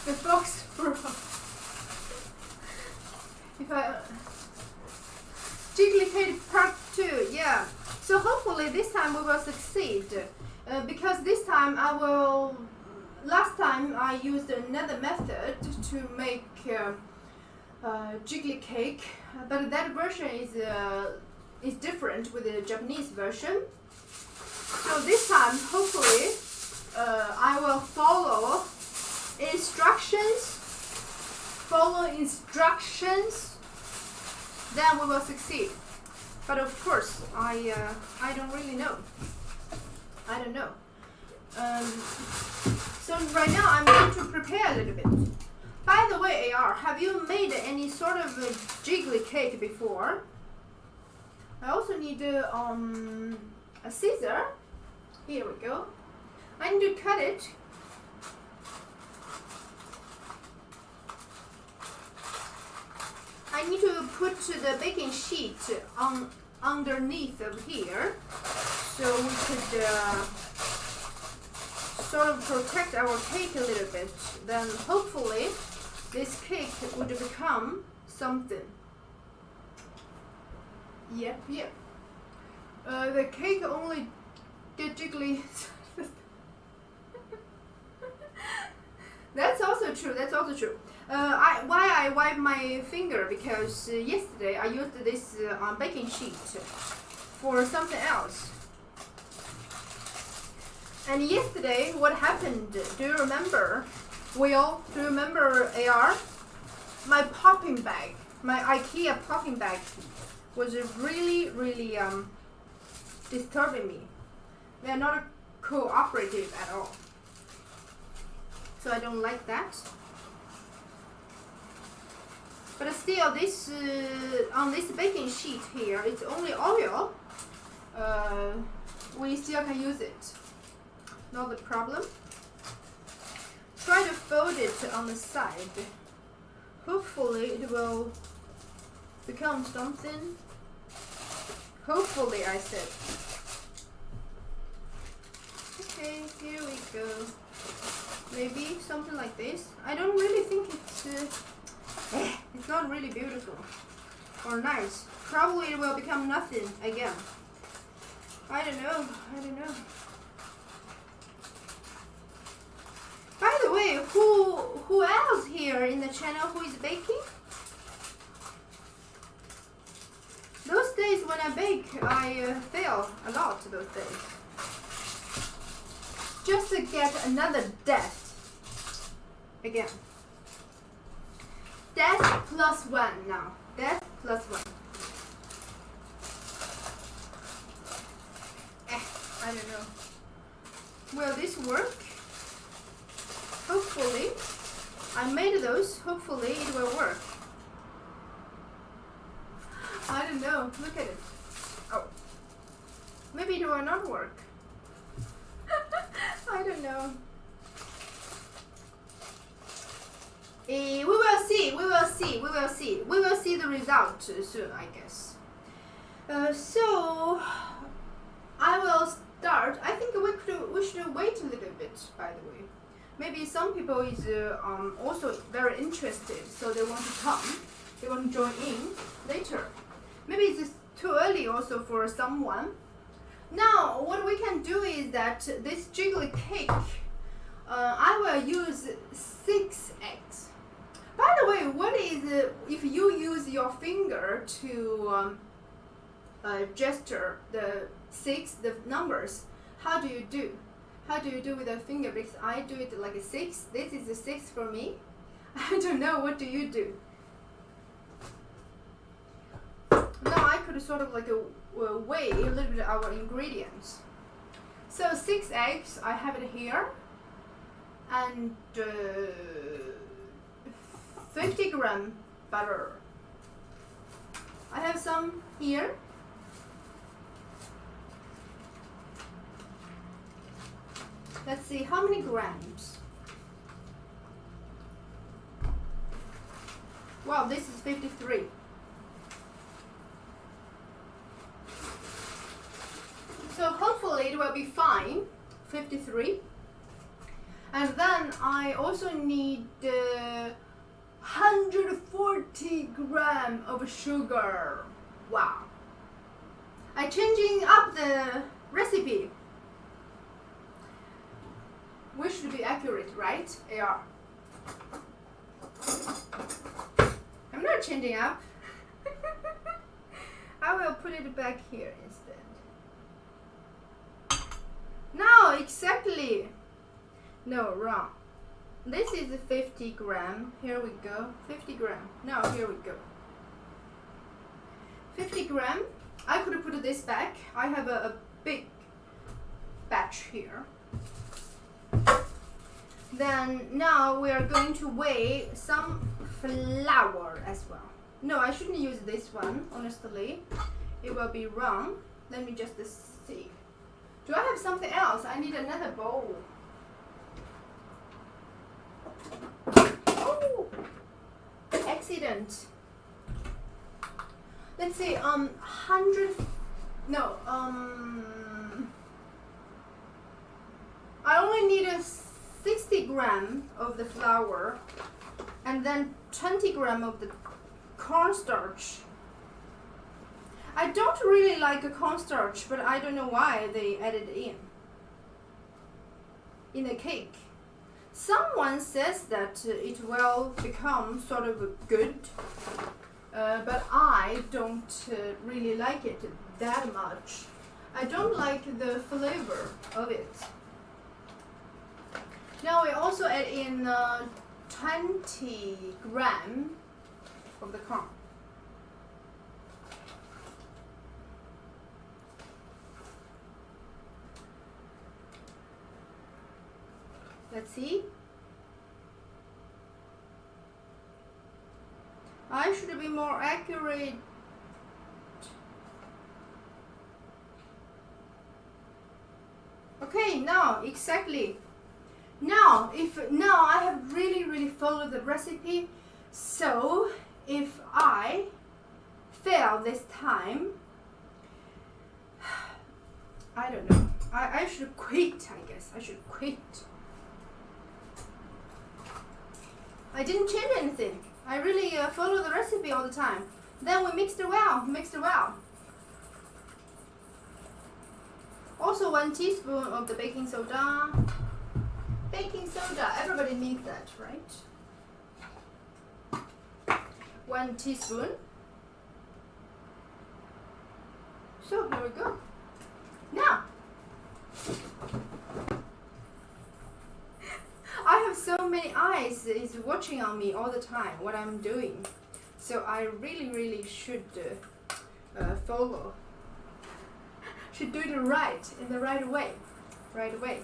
The box broke. If I Jiggly part 2, yeah. So hopefully this time we will succeed. Because this time last time I used another method to make jiggly cake, but that version is different with the Japanese version. So this time hopefully I will follow instructions, then we will succeed. But of course, I don't really know. I don't know. So right now I'm going to prepare a little bit. By the way, AR, have you made any sort of a jiggly cake before? I also need a scissor. Here we go. I need to cut it. I need to put the baking sheet underneath of here, so we could sort of protect our cake a little bit. Then hopefully this cake would become something. Yep. The cake only get jiggly. That's also true. Why I wipe my finger? Because yesterday I used this baking sheet for something else. And yesterday, what happened? Do you remember? Will, do you remember AR? My popping bag, my IKEA popping bag, was really disturbing me. They are not cooperative at all. So I don't like that. But still, this on this baking sheet here, it's only oil. We still can use it. Not a problem. Try to fold it on the side. Hopefully it will become something. Hopefully, I said. Okay, here we go. Maybe something like this. I don't really think it's not really beautiful or nice. Probably it will become nothing again. I don't know. By the way, who else here in the channel who is baking? Those days when I bake, I fail a lot those days. Just to get another death again. Death plus 1 now. Death plus 1. I don't know. Will this work? Hopefully. I made those. Hopefully it will work. I don't know. Look at it. Oh. Maybe it will not work. I don't know. We will see. We will see the result soon, I guess. So I will start. I think we should wait a little bit. By the way, maybe some people is also very interested, so they want to come. They want to join in later. Maybe it's too early also for someone. Now, what we can do is that this jiggly cake, I will use 6 eggs. By the way, what is if you use your finger to gesture the numbers? How do you do? How do you do with a finger? Because I do it like a 6. This is a 6 for me. I don't know. What do you do? Now I could sort of like weigh a little bit our ingredients. So 6 eggs, I have it here, and 50 gram butter. I have some here. Let's see how many grams. Wow, this is 53. So hopefully it will be fine. 53. And then I also need 140 gram of sugar. Wow. I'm changing up the recipe. We should be accurate, right? AR. I'm not changing up. I will put it back here instead. No, exactly. No, wrong. This is 50 gram. Here we go. 50 gram. No, here we go. 50 gram. I could put this back. I have a big batch here. Then now we are going to weigh some flour as well. No, I shouldn't use this one, honestly. It will be wrong. Let me just see. Do I have something else? I need another bowl. Oh! Accident. Let's see, 100, no, I only need a 60 gram of the flour and then 20 gram of the cornstarch. I don't really like a cornstarch, but I don't know why they added it in a cake. Someone says that it will become sort of good, but I don't really like it that much. I don't like the flavor of it. Now we also add in 20 gram of the corn. Let's see. I should be more accurate. Okay, now exactly. Now I have really followed the recipe. So if I fail this time, I don't know. I should quit, I guess. I should quit. I didn't change anything. I really follow the recipe all the time. Then we mixed it well. Also 1 teaspoon of the baking soda. Baking soda, everybody needs that, right? 1 teaspoon. So here we go. Now, I have so many eyes is watching on me all the time what I'm doing, so I really should follow. Should do it right in the right way.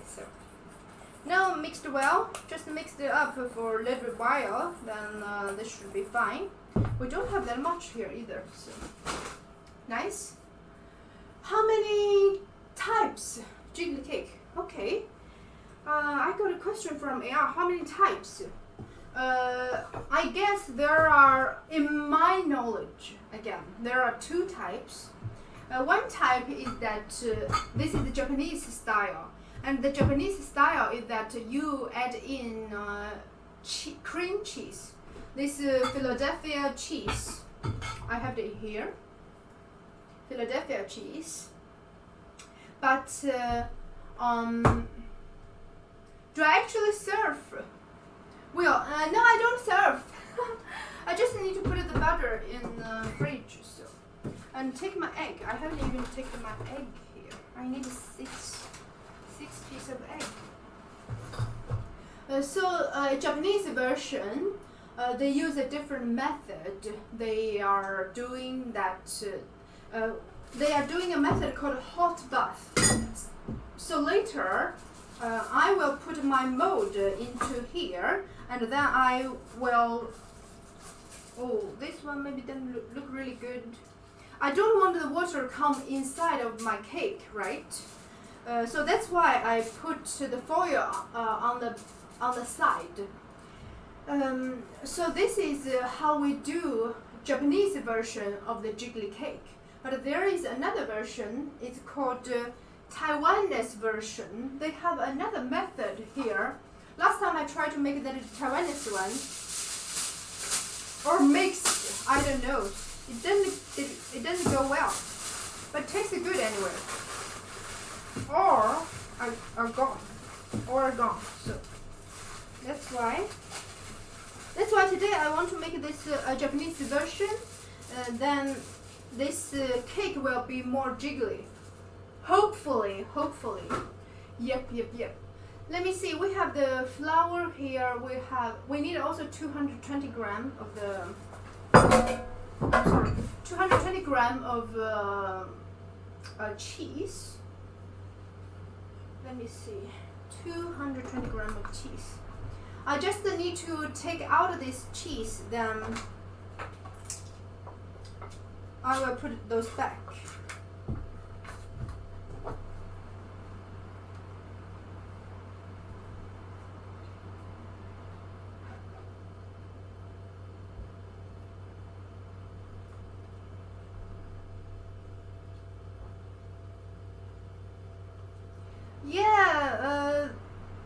So now mixed well. Just mixed it up for a little while. Then this should be fine. We don't have that much here either, so nice. How many types jiggly cake? Okay. I got a question from AR. How many types? I guess there are, in my knowledge, again, there are 2 types. One type is that this is the Japanese style, and the Japanese style is that you add in cream cheese. This Philadelphia cheese. I have it here. Philadelphia cheese. But do I actually serve? Well, no, I don't serve. I just need to put the butter in the fridge. So, and take my egg. I haven't even taken my egg here. I need 6 pieces of egg. Japanese version, they use a different method. They are doing that. They are doing a method called hot bath. So later, I will put my mold into here, and then I will. Oh, this one maybe doesn't look really good. I don't want the water to come inside of my cake, right? So that's why I put the foil on the side. So this is how we do Japanese version of the jiggly cake. But there is another version. It's called Taiwanese version. They have another method here. Last time I tried to make that Taiwanese one, or mixed, I don't know. It doesn't go well, but it tastes good anyway. Or are gone, So that's why today I want to make this Japanese version. Then this cake will be more jiggly. Hopefully. Yep. Let me see. We have the flour here. We need also 220 gram of the. 220 gram of cheese. Let me see. 220 gram of cheese. I just need to take out this cheese. Then I will put those back. Yeah,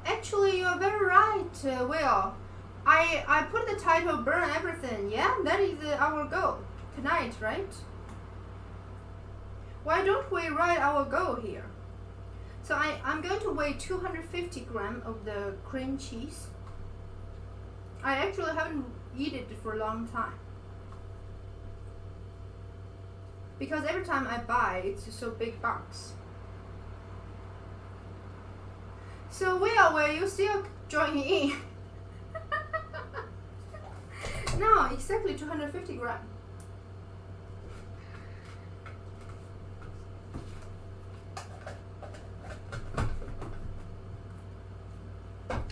actually you're very right, Will. I put the title Burn Everything. Yeah, that is our goal tonight, right? Why don't we write our goal here? So I'm going to weigh 250 gram of the cream cheese. I actually haven't eaten it for a long time. Because every time I buy, it's so big box. So will you still join in? No, exactly 250 gram.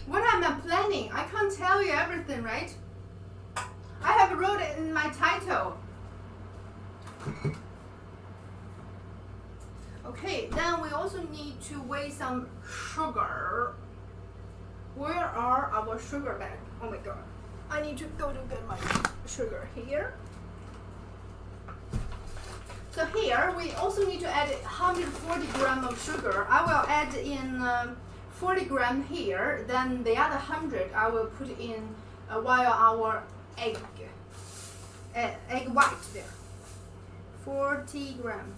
What am I planning? I can't tell you everything, right? I have wrote it in my title. Okay, then we also need to weigh some sugar. Where are our sugar bag? Oh my god. I need to go to get my sugar here. So here we also need to add 140 gram of sugar. I will add in 40 gram here, then the other 100 I will put in while our egg white there. 40 gram.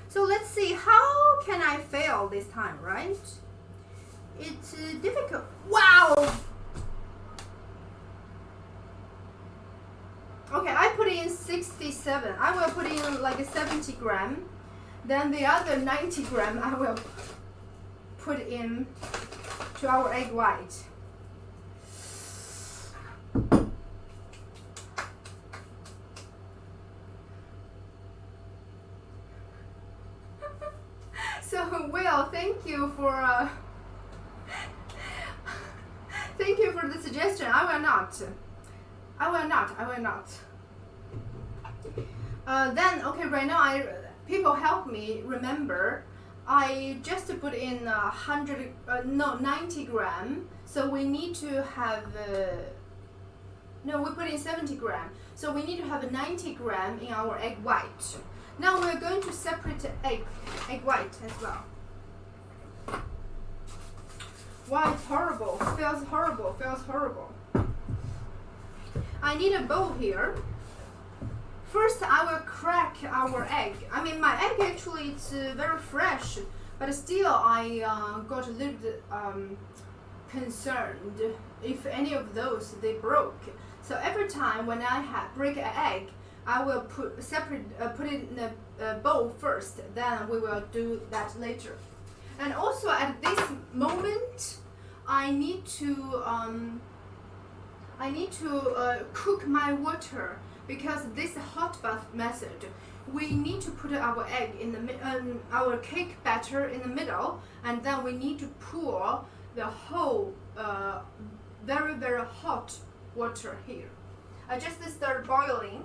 So let's see, how can I fail this time, right? It's difficult. Wow! Okay, I put in 67. I will put in like 70 gram. Then the other 90 gram I will put in to our egg white. So Will, thank you for thank you for the suggestion. I will not. Then okay, right now people help me remember. I just put in 90 gram. So we need to have no, we put in 70 gram. So we need to have 90 gram in our egg white. Now we're going to separate egg white as well. Wow, it's horrible. Feels horrible. I need a bowl here. First, I will crack our egg. I mean, my egg actually it's very fresh, but still I got a little bit concerned if any of those they broke. So every time when I break an egg, I will put it in a bowl first. Then we will do that later. And also at this moment, I need to cook my water, because this hot bath method, we need to put our egg in the our cake batter in the middle, and then we need to pour the whole very, very hot water here. I just start boiling.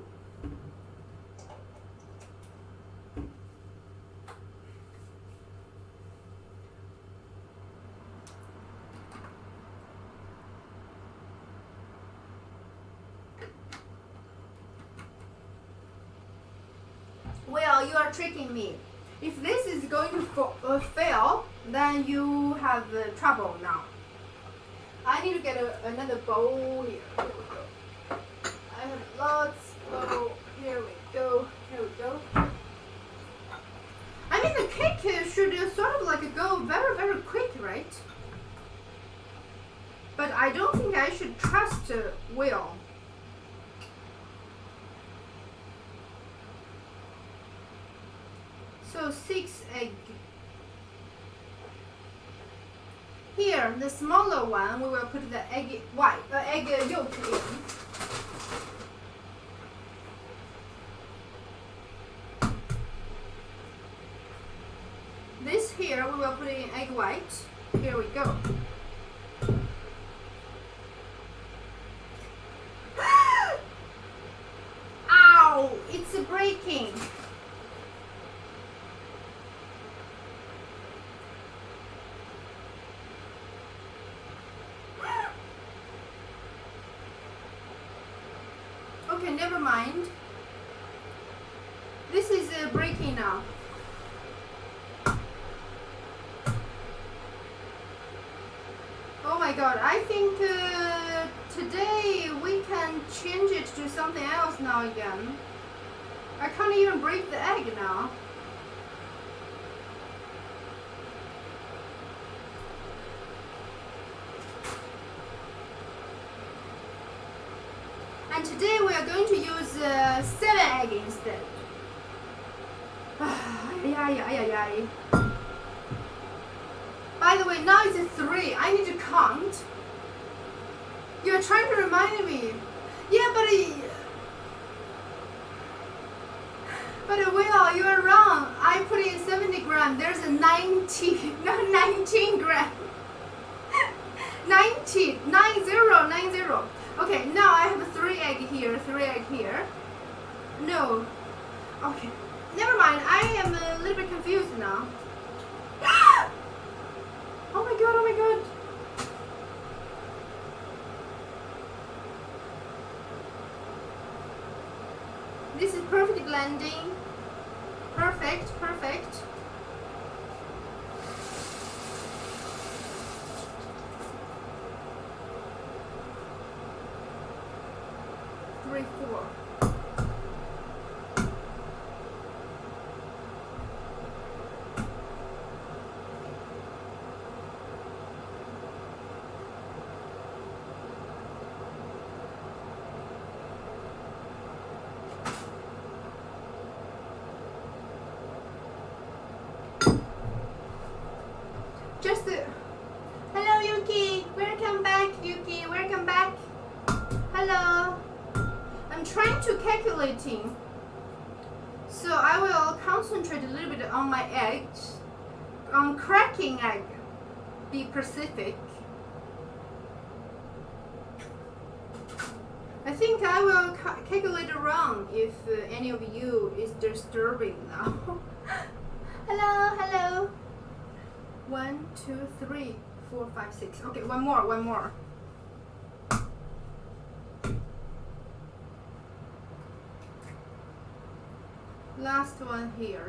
Well, you are tricking me. If this is going to fail, then you have trouble now. I need to get another bowl here. Here we go. I have lots of bowl. Here we go. Here we go. I mean, the cake should sort of like go very, very quick, right? But I don't think I should trust Will. So 6 egg. Here, the smaller one, we will put the egg yolk in. This here, we will put in egg white. Here we go. Ow! It's breaking. Okay, never mind. This is breaking now. Oh my god, I think today we can change it to something else now again. I can't even break the egg now. And today we are going to use 7 eggs instead. By the way, now it's 3. I need to count. You're trying to remind me. Yeah, but Will, you are wrong. I put in 70 grams. There's a 90, no 19 grams. 90. Okay, now I have 3 egg here, 3 egg here. No. Okay. Never mind. I am a little bit confused now. Oh my god, oh my god. This is perfect blending. Perfect. 3, 4. Hello Yuki, welcome back Yuki, welcome back. Hello. I'm trying to calculating. So I will concentrate a little bit on my eggs, on cracking egg. Be specific. I think I will calculate around if any of you is disturbing now. Hello. 1, 2, 3, 4, 5, 6. Okay, one more. Last one here.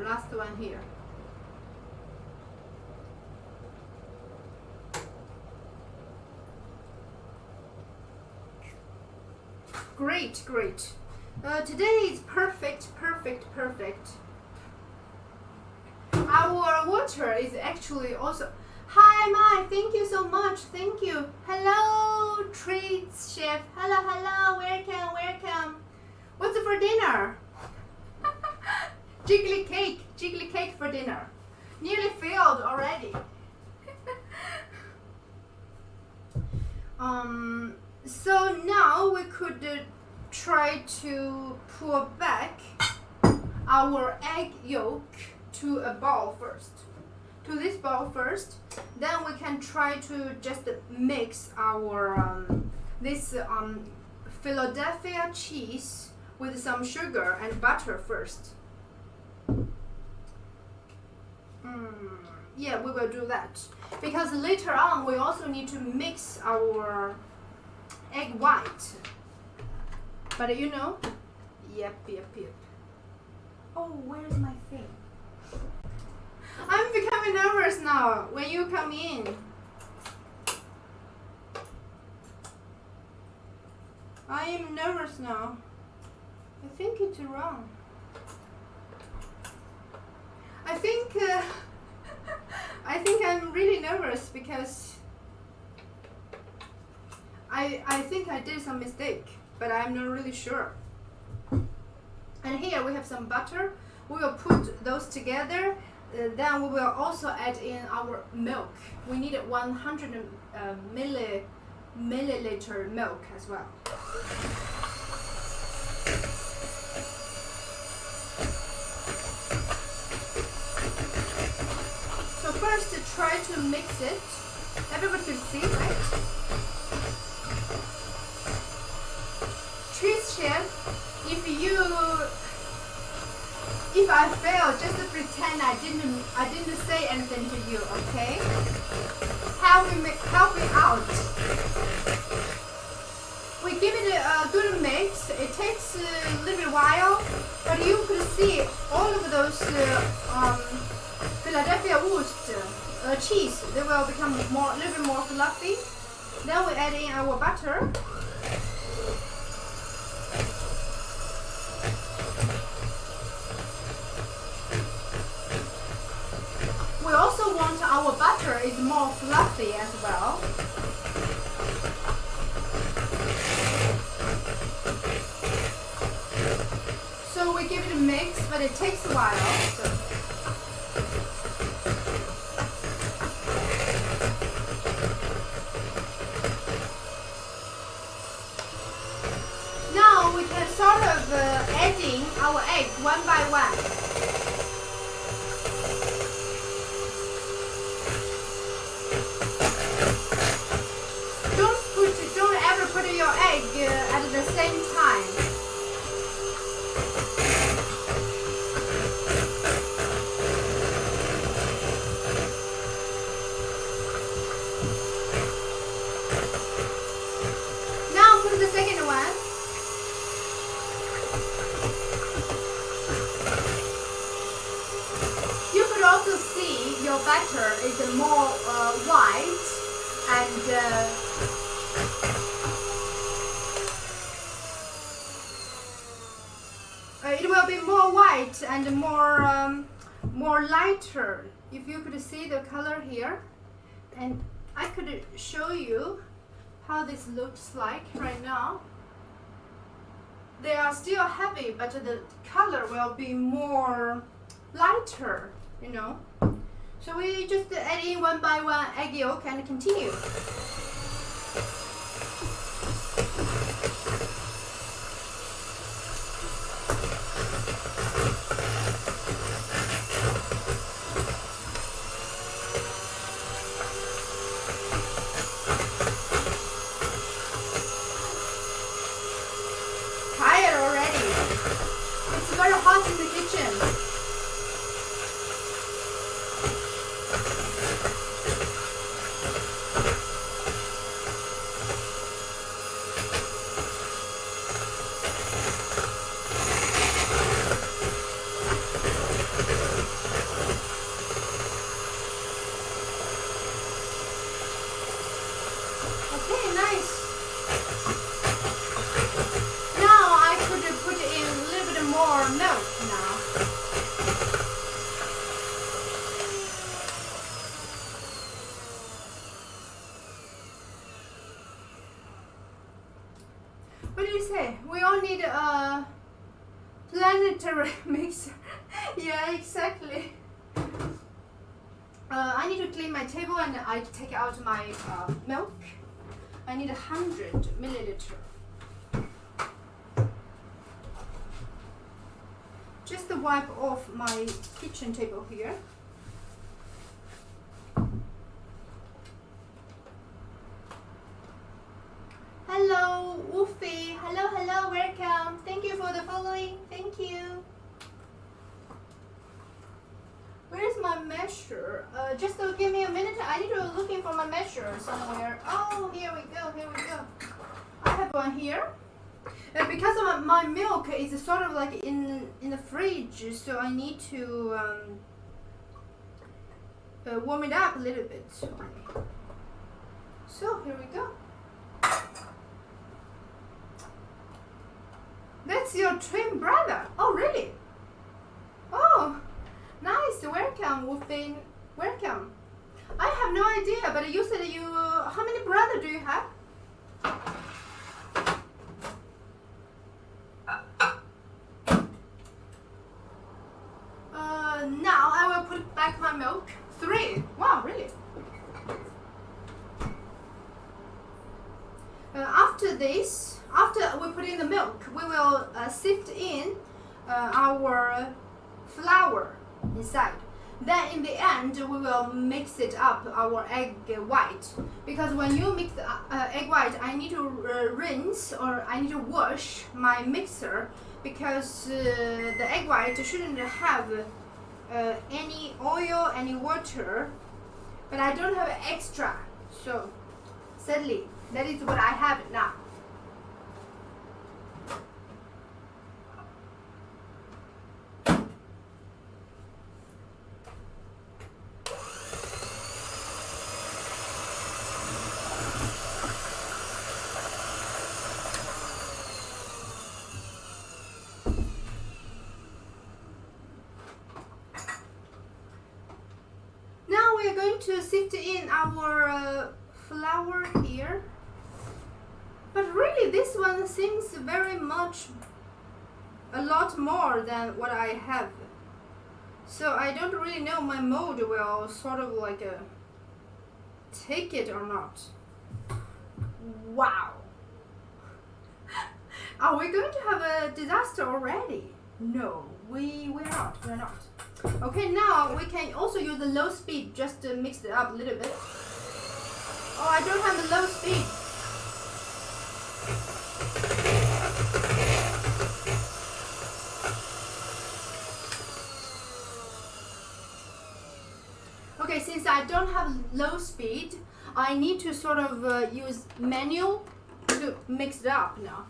Great. Today is perfect. Our water is actually also. Hi Mai, thank you so much. Thank you. Hello treats chef. Hello. Welcome. What's for dinner? Jiggly cake for dinner. Nearly filled already. So now we could try to pour back our egg yolk to a bowl first. To this bowl first. Then we can try to just mix our this Philadelphia cheese with some sugar and butter first. Yeah, we will do that because later on we also need to mix our egg white. But you know, yep. Oh, where's my thing? I'm becoming nervous now when you come in. I am nervous now. I think it's wrong. I think I think I'm really nervous because I think I did some mistake, but I'm not really sure. And here we have some butter. We will put those together. Then we will also add in our milk. We need 100 milliliter milk as well. So first try to mix it. Everybody can see, right? Cheese chef, if I fail, just pretend I didn't say anything to you, okay? Help me out. We give it a good mix. It takes a little while, but you could see all of those Philadelphia Wurst cheese. They will become a little bit more fluffy. Then we add in our butter. We also want our butter is more fluffy as well. So we give it a mix, but it takes a while. So. Now we can sort of adding our egg one by one. Don't ever put your egg at the same time. Now put the second one. You could also see your batter is more white and it will be more white and more lighter. If you could see the color here, and I could show you how this looks like right now. They are still heavy, but the color will be more lighter, you know. So we just add in one by one egg yolk and continue. Tired already. It's very hot in the kitchen. Okay, nice. Now I could put in a little bit more milk now. What do you say? We all need a planetary mixer. Yeah, exactly. I need to clean my table and I take out my milk. I need 100 milliliter. Just to wipe off my kitchen table here. Hello, Woofy. Hello, hello, welcome. Thank you for the following. Thank you. Where is my measure? Just give me a minute. I need to looking for my measure somewhere. Oh, here we go. Here we go. I have one here. Because of my milk is sort of like in the fridge, so I need to warm it up a little bit. So here we go. That's your twin brother. Oh, really? Oh, nice. Welcome, Wolfin. Welcome. I have no idea, but you said you. How many brothers do you have? Now I will put back my milk. 3. Wow, really? After this, after we put in the milk, we will sift in our flour inside. Then in the end, we will mix it up, our egg white. Because when you mix the egg white, I need to rinse or I need to wash my mixer because the egg white shouldn't have any oil, any water. But I don't have extra, so sadly, that is what I have now. Now we are going to sift in our flour here. But really, this one seems very much a lot more than what I have. So I don't really know my mold will sort of like take it or not. Wow. Are we going to have a disaster already? No, we're not. We're not. Okay, now we can also use the low speed just to mix it up a little bit. Oh, I don't have the low speed. Okay, since I don't have low speed, I need to sort of use manual to mix it up now.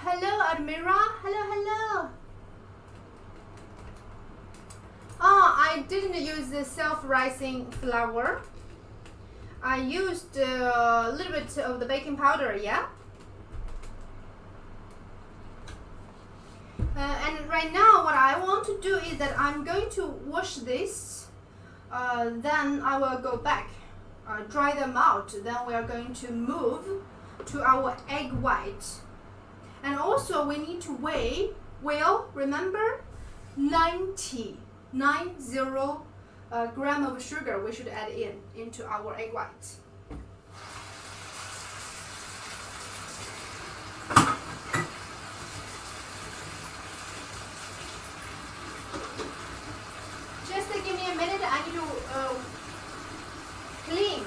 Hello, Admira. Hello, hello. Oh, I didn't use the self-rising flour. I used a little bit of the baking powder, yeah? And right now what I want to do is that I'm going to wash this, then I will go back, dry them out, then we are going to move to our egg white. And also we need to weigh, well, remember, 90 gram of sugar we should add into our egg white. Just give me a minute, I need to clean.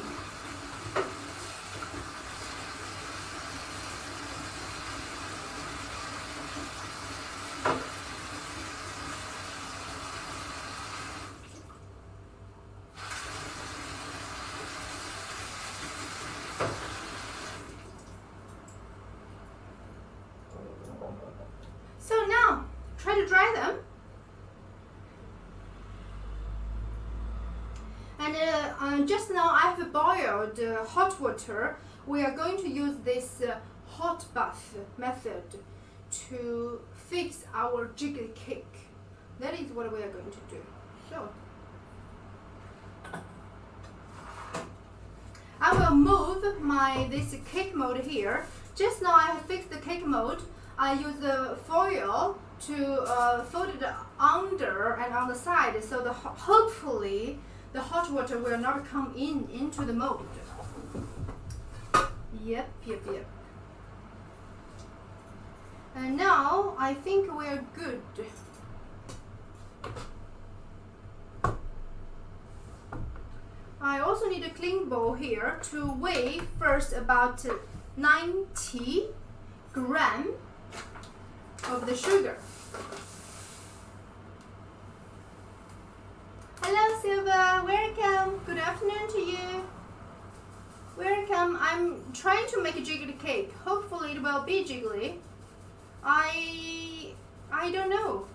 So now, try to dry them. And just now I have boiled hot water. We are going to use this hot bath method to fix our jiggly cake. That is what we are going to do. So I will move this cake mold here. Just now I have fixed the cake mold. I use the foil to fold it under and on the side, so hopefully the hot water will not come into the mold. Yep. And now I think we're good. I also need a clean bowl here to weigh first about 90 gram of the sugar. Hello Silva, welcome. Good afternoon to you. Welcome. I'm trying to make a jiggly cake. Hopefully it will be jiggly. I don't know.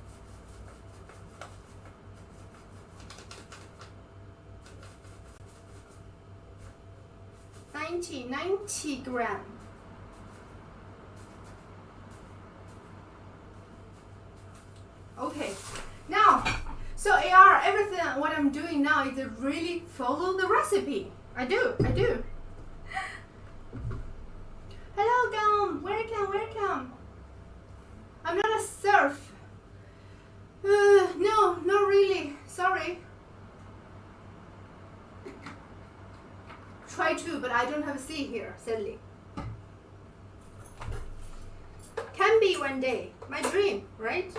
Ninety gram. everything what I'm doing now is to really follow the recipe. I do. Hello, Gum. Welcome. I'm not a surf. No, not really. Sorry. Try to, but I don't have a C here, sadly. Can be one day. My dream, right?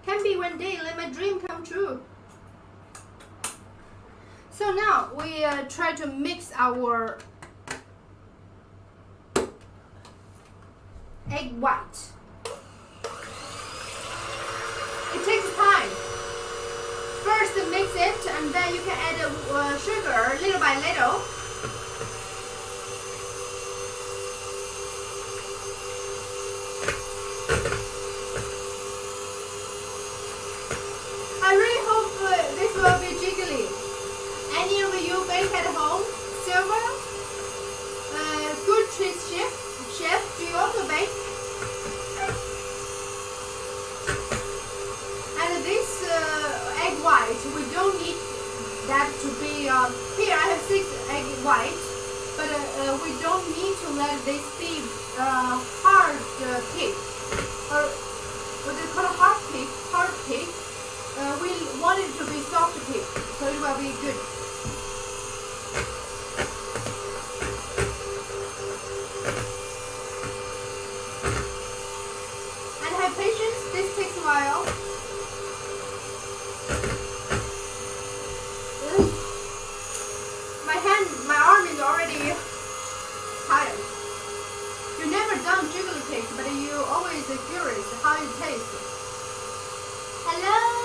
Can be one day. Let my dream come true. So now we try to mix our egg white. It takes time. First mix it, and then you can add sugar little by little. I really hope this will be jiggly. Any of you bake at home? Silver? Good treat chef, do you also bake? And this egg white, we don't need that to be, here I have 6 egg white, but we don't need to let this be hard pig, or what do you call it, hard pig. We want it to be soft pig, so it will be good. And have patience, this takes a while. My arm is already tired. You've never done jiggly cake, but you always curious how it tastes. Hello!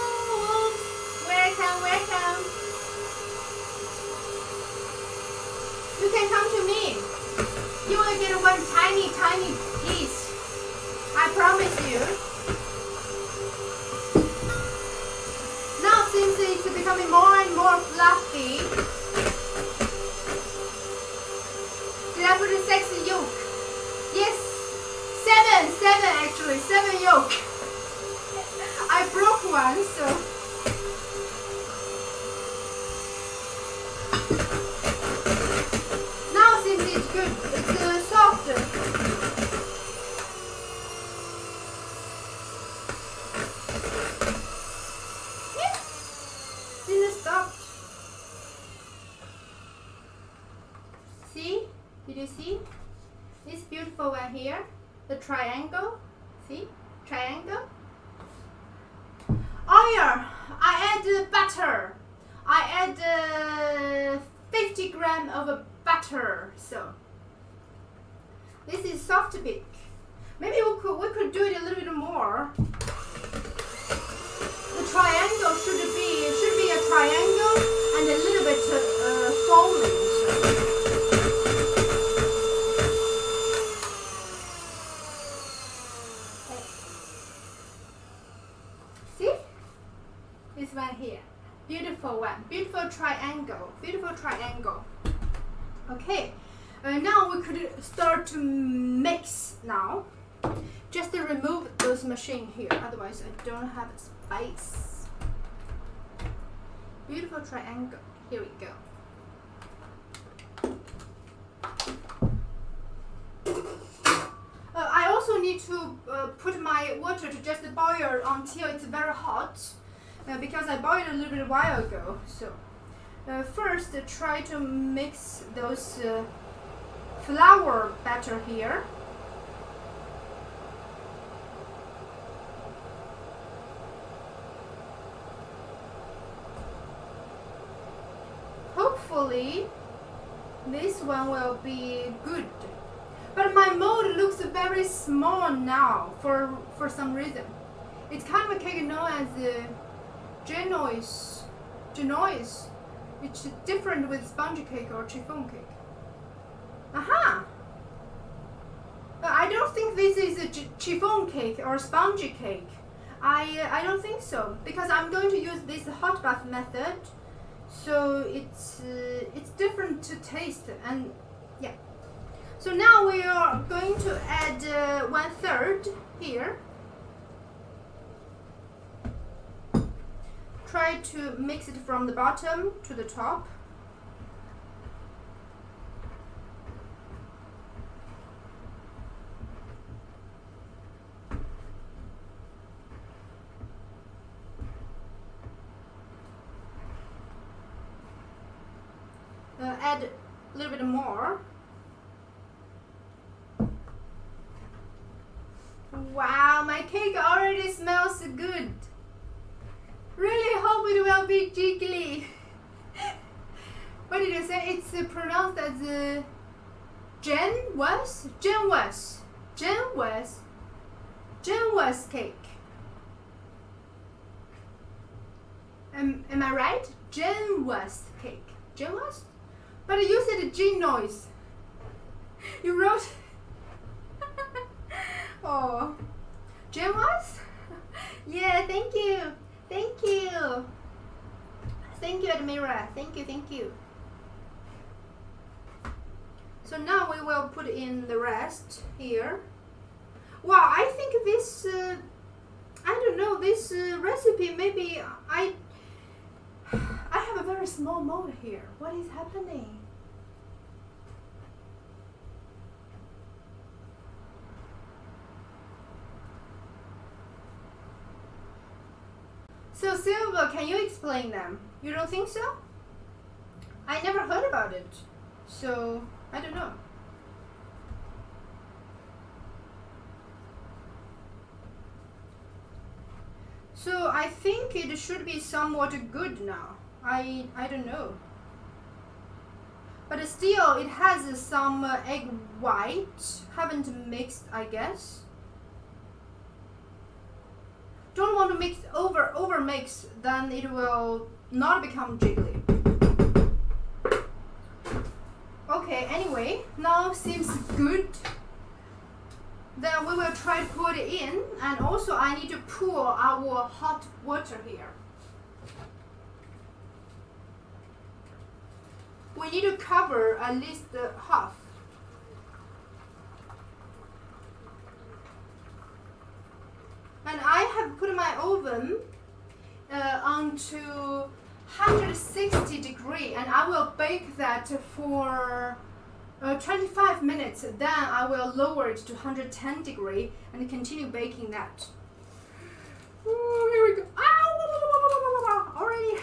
Welcome. You can come to me. You will get one tiny piece. I promise you. Now since it's becoming more and more fluffy, did I put a 6 yolk? Yes, 7 actually, 7 yolk. I broke one, so. Now since it's good, it's softer. Yeah. Didn't stop. See? Did you see? This beautiful one here, the triangle. See? Triangle. Oil. I add butter. I add 50 grams of butter. So this is soft bake. Maybe we could do it a little bit more. The triangle should be a triangle and a little bit folding. See? This one here. Beautiful one. Beautiful triangle. Okay. Now we could start to mix now. Just to remove those machines here. Otherwise I don't have space. Beautiful triangle. Here we go. I also need to put my water to just boil until it's very hot. Because I boiled a little bit a while ago. So first try to mix those flour batter here. Hopefully this one will be good. But my mold looks very small now for some reason. It's kind of a cake known as genoise, which is different with sponge cake or chiffon cake. Aha! I don't think this is a chiffon cake or sponge cake. I don't think so, because I'm going to use this hot bath method, so it's different to taste, and yeah. So now we are going to add 1/3 here. try to mix it from the bottom to the top. Add a little bit more. Wow, my cake already smells good. Really hope it will be jiggly. What did you say? It's pronounced as Genwas cake. Am I right? Genwas cake. Genwas? But you said G noise. You wrote. Oh, Genwas? Yeah, thank you. Thank you. Thank you, Admira. Thank you, thank you. So now we will put in the rest here. Wow, I think this, I don't know, this recipe, maybe I have a very small mold here. What is happening? So Silva, can you explain them? You don't think so? I never heard about it, so I don't know. So I think it should be somewhat good now. I don't know. But still, it has some egg white. Haven't mixed, I guess. Don't want to mix over mix, then it will not become jiggly. Okay, anyway, now seems good. Then we will try to put it in, and also I need to pour our hot water here. We need to cover at least half. And I have put my oven onto 160 degree, and I will bake that for 25 minutes. Then I will lower it to 110 degree and continue baking that. Ooh, here we go. Ow! Already.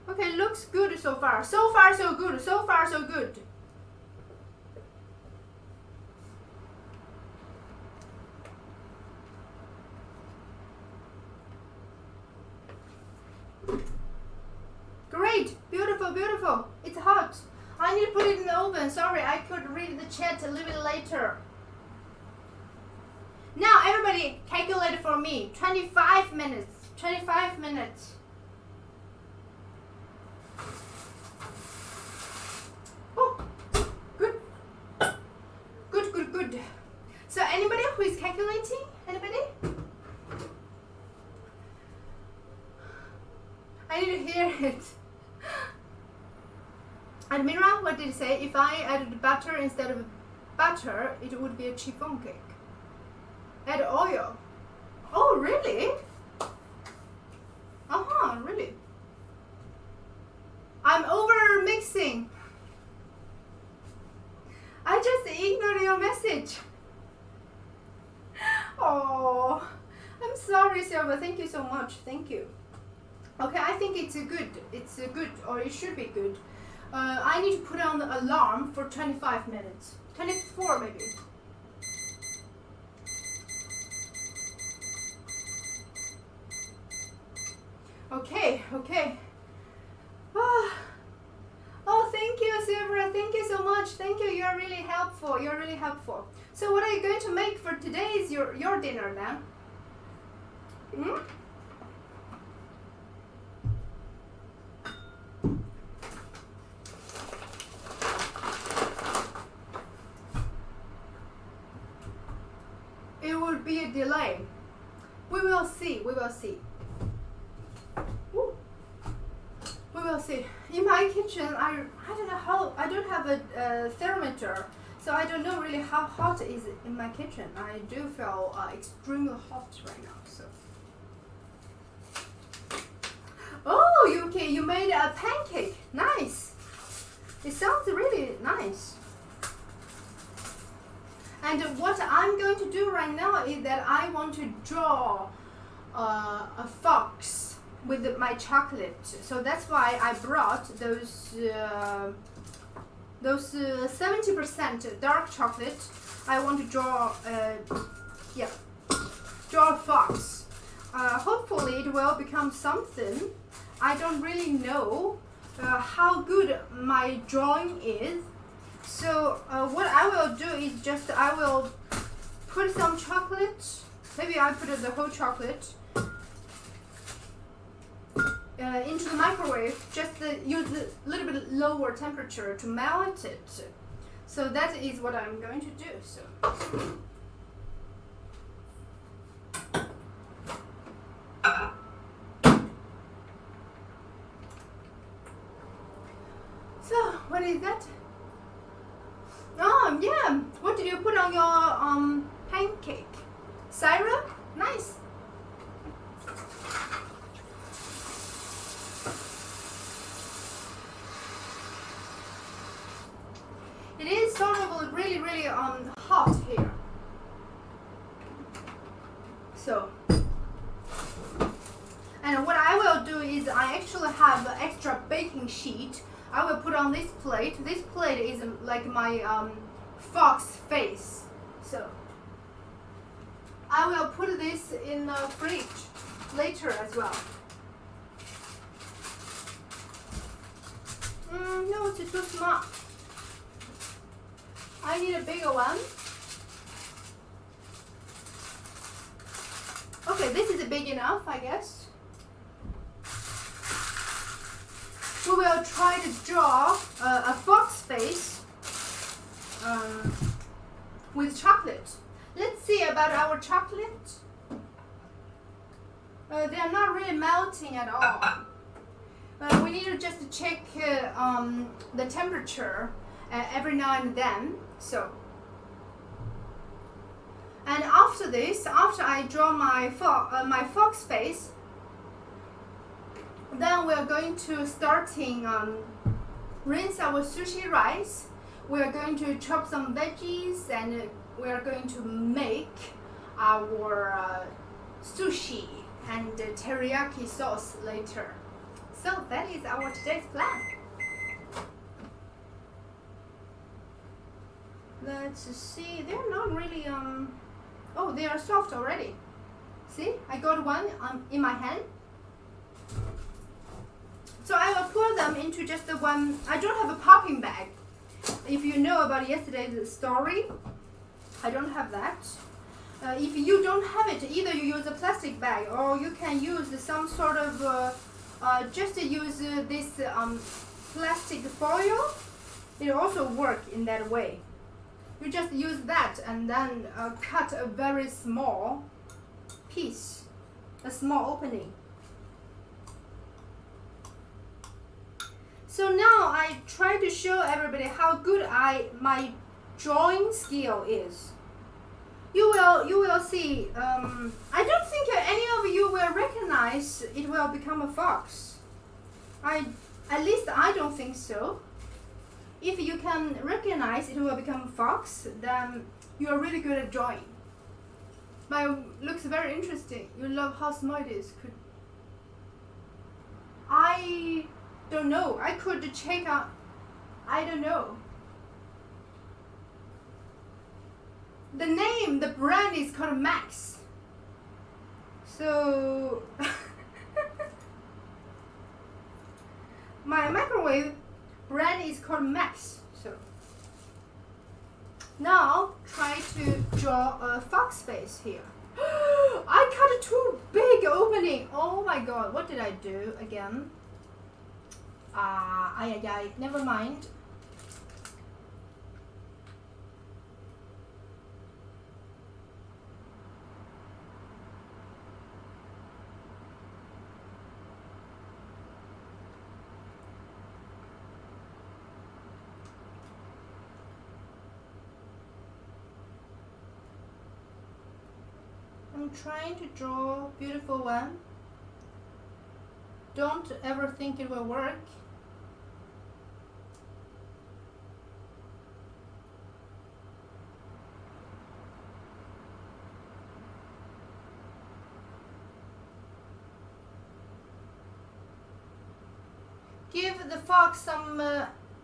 Okay, looks good so far. So far so good. So far so good. Great, beautiful, beautiful. It's hot. I need to put it in the oven. Sorry, I could read the chat a little bit later. Now everybody calculate for me. 25 minutes. 25 minutes. Oh, good. Good, good, good. So anybody who is calculating? Anybody? I need to hear it. Admira, what did you say? If I added butter instead of butter, it would be a chiffon cake. Add oil. Oh, really? Really? I'm over mixing. I just ignored your message. Oh, I'm sorry, Silva. Thank you so much. Thank you. Okay, I think it's good. It's good, or it should be good. I need to put on the alarm for 25 minutes. 24 maybe. Okay, okay. Oh, thank you, Silvia. Thank you so much. Thank you. You're really helpful. You're really helpful. So what are you going to make for today's your dinner then? Hmm? It will be a delay. We will see. We will see. Woo. We will see. In my kitchen, I don't know how. I don't have a thermometer, so I don't know really how hot it is in my kitchen. I do feel extremely hot right now. So you okay? You made a pancake. Nice. It sounds really nice. And what I'm going to do right now is that I want to draw a fox with my chocolate. So that's why I brought those 70% dark chocolate. I want to draw draw a fox. Hopefully it will become something. I don't really know how good my drawing is. So what I will do is just I will put some chocolate. Maybe I put the whole chocolate into the microwave. Just use a little bit lower temperature to melt it. So that is what I'm going to do. So what is that? Oh yeah, what did you put on your pancake? Syrup? Nice. It is sort of really hot here. So, and what I will do is I actually have an extra baking sheet. I will put on this plate. This plate is like my fox face. So I will put this in the fridge later as well. No, it's too small. I need a bigger one. Okay, this is big enough, I guess. We will try to draw a fox face with chocolate. Let's see about our chocolate. They are not really melting at all. We need to just check the temperature every now and then. So, and after this, after I draw my fox face, then we are going to rinse our sushi rice. We are going to chop some veggies, and we are going to make our sushi and teriyaki sauce later. So that is our today's plan. Let's see. They're not really oh, they are soft already. See, I got one in my hand. So I will pour them into just the one. I don't have a popping bag. If you know about yesterday's story, I don't have that. If you don't have it, either you use a plastic bag or you can use some sort of just use this plastic foil. It also works in that way. You just use that and then cut a very small piece, a small opening. So now I try to show everybody how good my drawing skill is. You will see. I don't think any of you will recognize it will become a fox. At least I don't think so. If you can recognize it will become a fox, then you are really good at drawing. But it looks very interesting. You love how small it is. I don't know. I could check out. I don't know. The name, the brand is called Max. So my microwave brand is called Max. So now try to draw a fox face here. I cut too big opening. Oh my god, what did I do again? Never mind. I'm trying to draw a beautiful one. don't ever think it will work. Give the fox some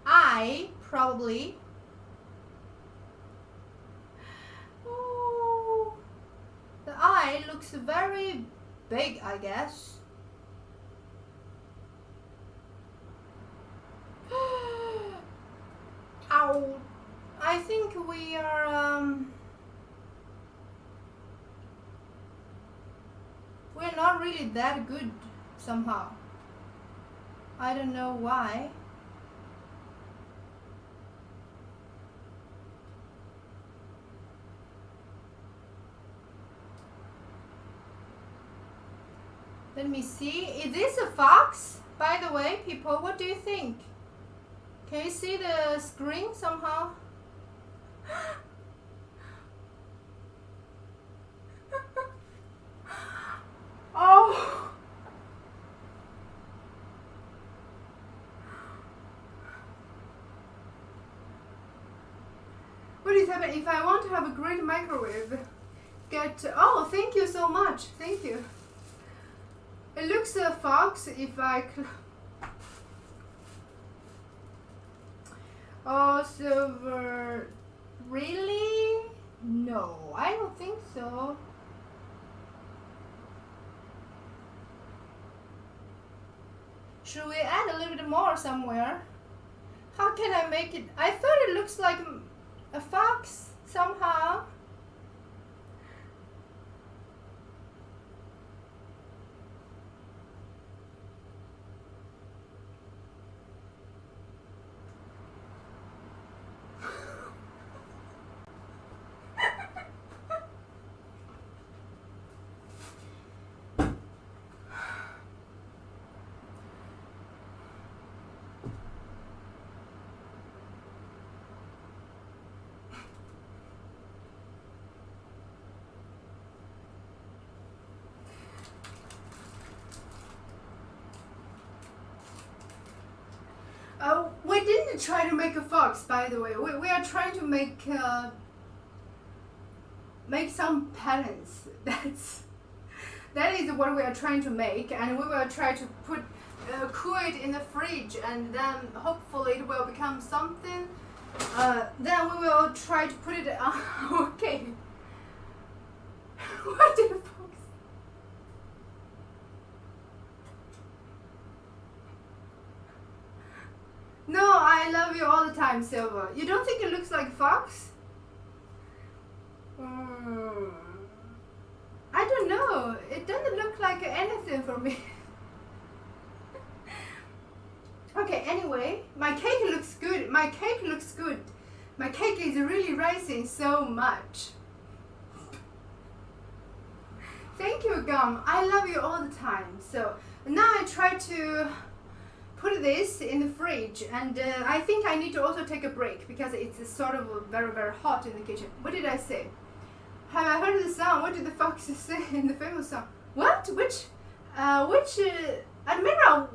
eye, probably. Oh, the eye looks very big, I guess. Ow! I think we are we're not really that good somehow. I don't know why. Let me see. Is this a fox? By the way, people, what do you think? Can you see the screen somehow? Oh! What is happening? If I want to have a great microwave, oh, thank you so much. Thank you. It looks a fox if I oh, silver. Really? No, I don't think so. Should we add a little bit more somewhere? How can I make it? I thought it looks like a fox somehow. We didn't try to make a fox, by the way. We are trying to make some patterns. That is what we are trying to make, and we will try to cool it in the fridge, and then hopefully it will become something. Then we will try to put it on. Okay. What did the fox? No, I love you all the time, Silver. You don't think it looks like a fox? I don't know. It doesn't look like anything for me. Okay, anyway, my cake looks good. My cake looks good. My cake is really rising so much. Thank you, Gum. I love you all the time. So now I try to put this in the fridge, and I think I need to also take a break because it's sort of very, very hot in the kitchen. What did I say? Have I heard the song? What did the fox say in the famous song? What? Which Admiral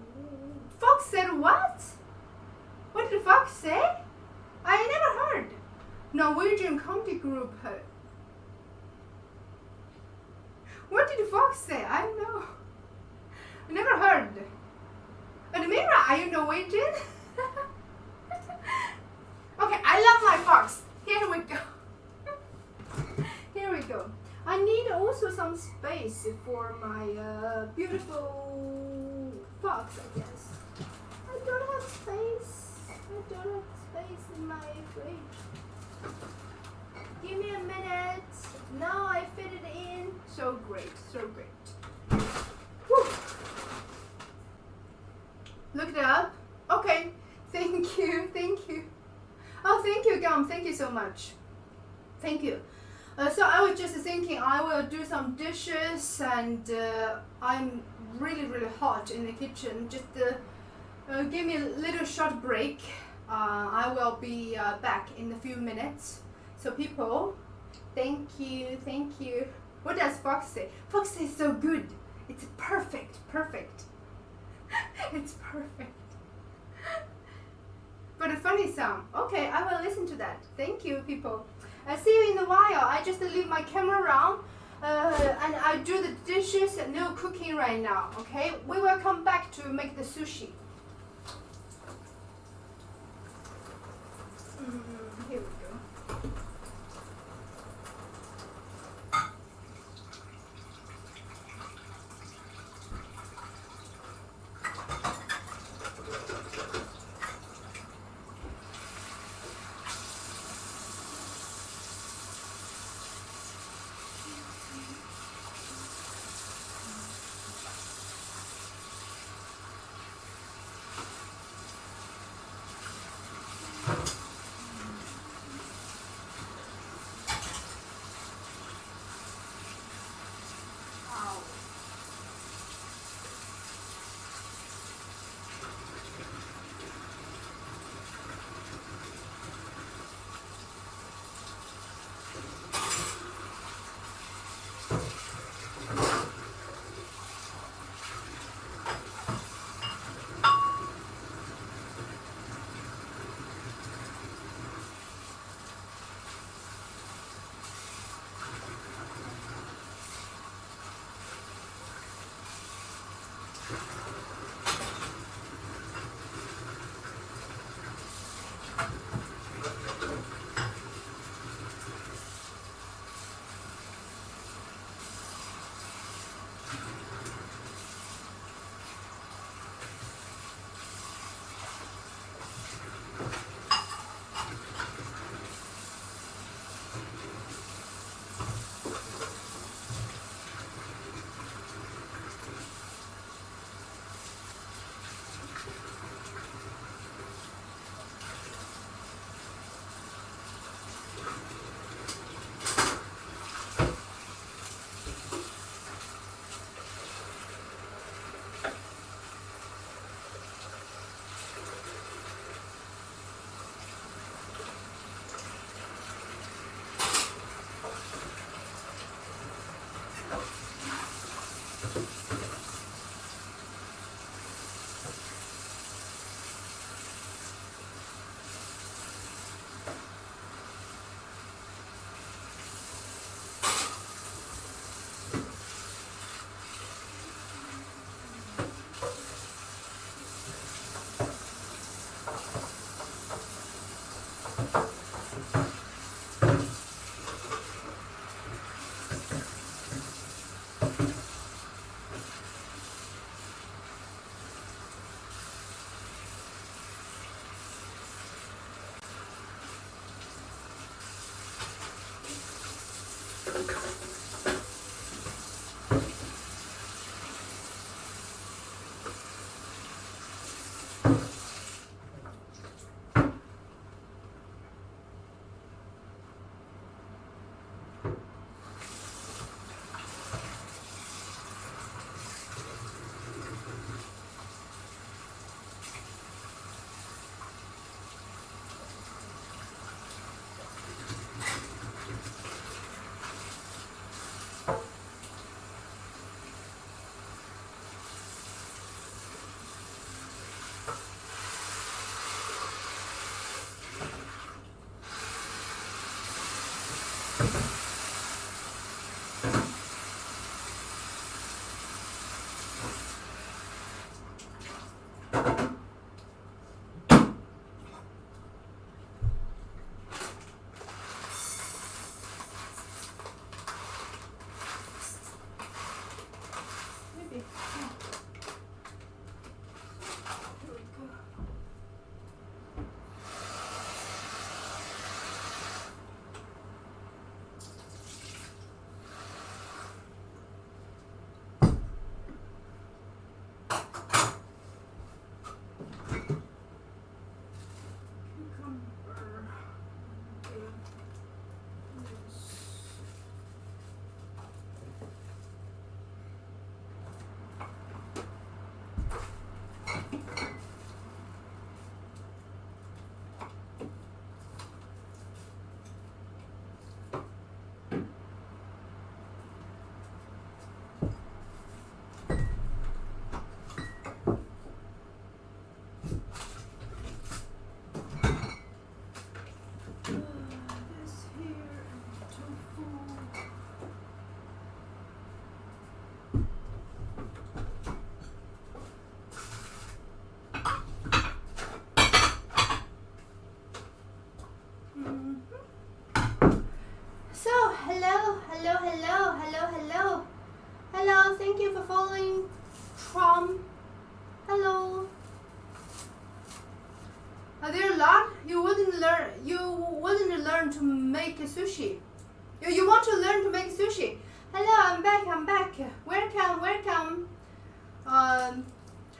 Fox said what? What did the fox say? I never heard. Norwegian County Group. What did the fox say? I don't know. I never heard. Admira, are you Norwegian? Okay, I love my fox. Here we go. Here we go. I need also some space for my beautiful fox, I guess. I don't have space. I don't have space in my fridge. Give me a minute. Now I fit it in. So great, so great. Whew. Look it up. Okay. Thank you. Thank you. Oh, thank you, Gum. Thank you so much. Thank you. So I was just thinking I will do some dishes, and I'm really, really hot in the kitchen. Just give me a little short break. I will be back in a few minutes. So people, thank you. Thank you. What does Fox say? Fox says so good. It's perfect. Perfect. It's perfect. But a funny sound. Okay, I will listen to that. Thank you, people. I'll see you in a while. I just leave my camera around and I do the dishes and no cooking right now. Okay, we will come back to make the sushi. Here we go. thank you for following. Trom, hello. Are there a lot? You wouldn't learn to make sushi. You want to learn to make sushi. Hello, I'm back. Welcome.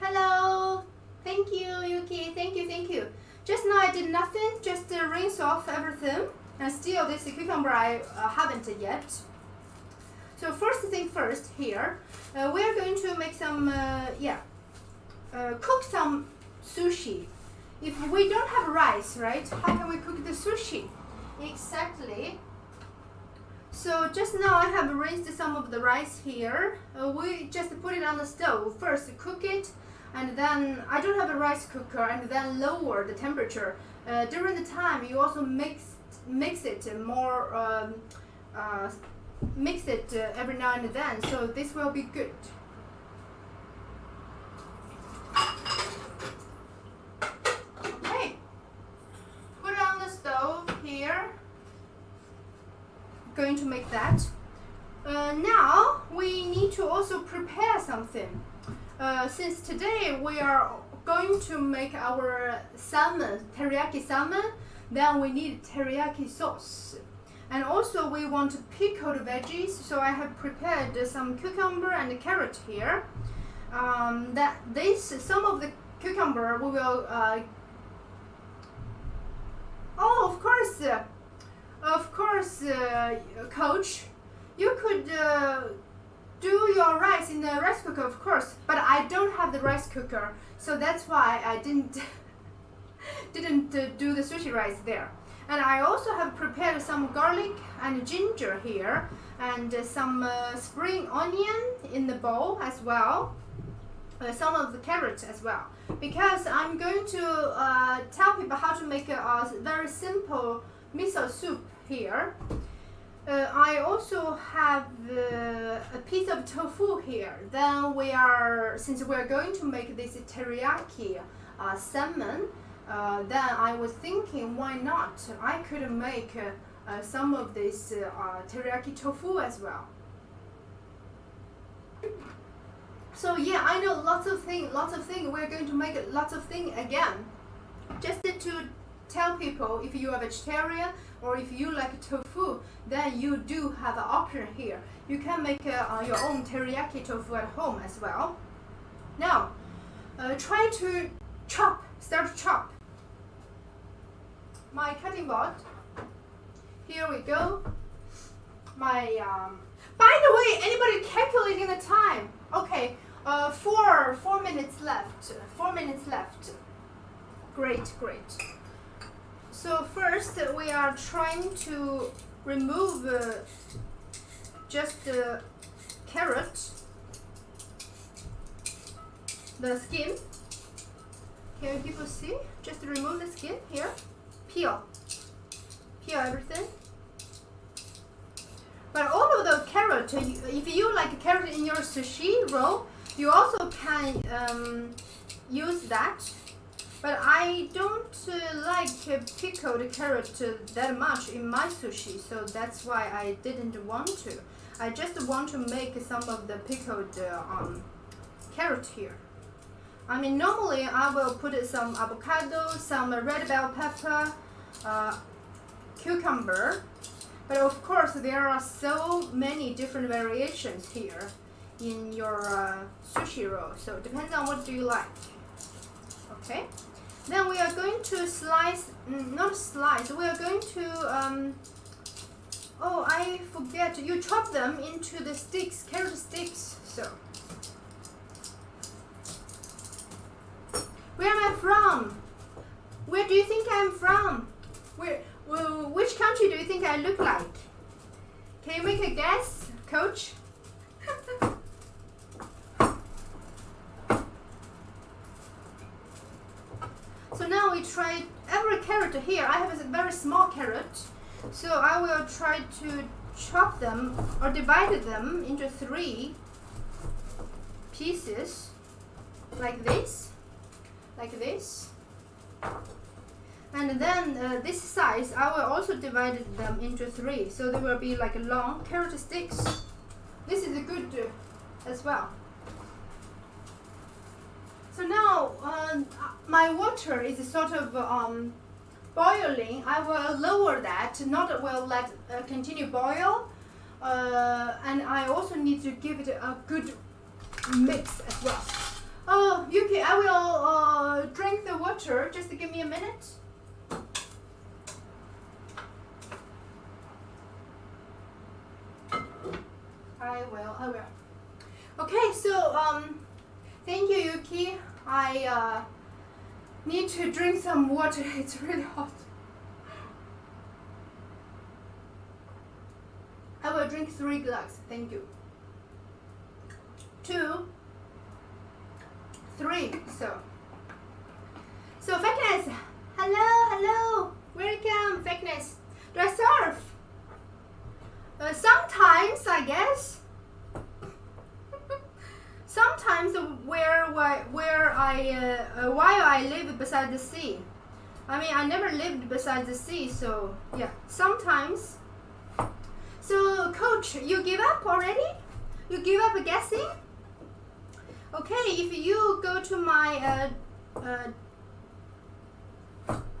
Hello. Thank you, Yuki. Thank you. Just now I did nothing, just rinse off everything. And still this cucumber I haven't yet. So first thing first here, we are going to make some, cook some sushi. If we don't have rice, right, how can we cook the sushi? Exactly. So just now I have rinsed some of the rice here. We just put it on the stove. First cook it, and then I don't have a rice cooker, and then lower the temperature. During the time you also mix it more, mix it every now and then, so this will be good. Okay, put it on the stove here. Going to make that. Now we need to also prepare something. Since today we are going to make our salmon, teriyaki salmon, then we need teriyaki sauce. And also we want pickled veggies, so I have prepared some cucumber and carrot here. Some of the cucumber we will of course, coach, you could do your rice in the rice cooker, of course, but I don't have the rice cooker, so that's why I didn't do the sushi rice there. And I also have prepared some garlic and ginger here, and some spring onion in the bowl as well, some of the carrots as well, because I'm going to tell people how to make a very simple miso soup here. I also have a piece of tofu here. Then since we are going to make this teriyaki salmon, then I was thinking, why not? I could make some of this teriyaki tofu as well. So yeah, I know lots of things. We're going to make lots of things again. Just to tell people, if you are vegetarian or if you like tofu, then you do have an option here. You can make your own teriyaki tofu at home as well. Now, try to start to chop. My cutting board. Here we go. By the way, anybody calculating the time? Okay, 4 minutes left. 4 minutes left. Great. So first we are trying to remove just the carrot, the skin. Can people see? Just remove the skin here. Peel everything. But all of the carrot, if you like carrot in your sushi roll, you also can use that. But I don't like pickled carrot that much in my sushi, so that's why I didn't want to. I just want to make some of the pickled carrot here. I mean, normally I will put some avocado, some red bell pepper, cucumber, but of course there are so many different variations here in your sushi roll, so it depends on what do you like. Okay, then we are going to we are going to oh, I forget, you chop them into the sticks, carrot sticks. So where am I from? Where do you think I'm from? Which country do you think I look like? Can you make a guess, coach? So now we try every carrot here. I have a very small carrot, so I will try to chop them or divide them into 3 pieces, like this. And then this size, I will also divide them into 3, so there will be like long carrot sticks. This is a good as well. So now my water is sort of boiling. I will lower that, not will let continue boil, and I also need to give it a good mix as well. Oh, Yuki, I will drink the water. Just give me a minute. I will. Okay, so thank you, Yuki. I need to drink some water. It's really hot. I will drink 3 glasses. Thank you. 2, 3. So Fakeness. Hello. Welcome, Fakeness. Do I surf? Sometimes, I guess. Sometimes while I live beside the sea. I mean, I never lived beside the sea, so yeah. Sometimes. So, Coach, you give up already? You give up guessing? Okay, if you go to my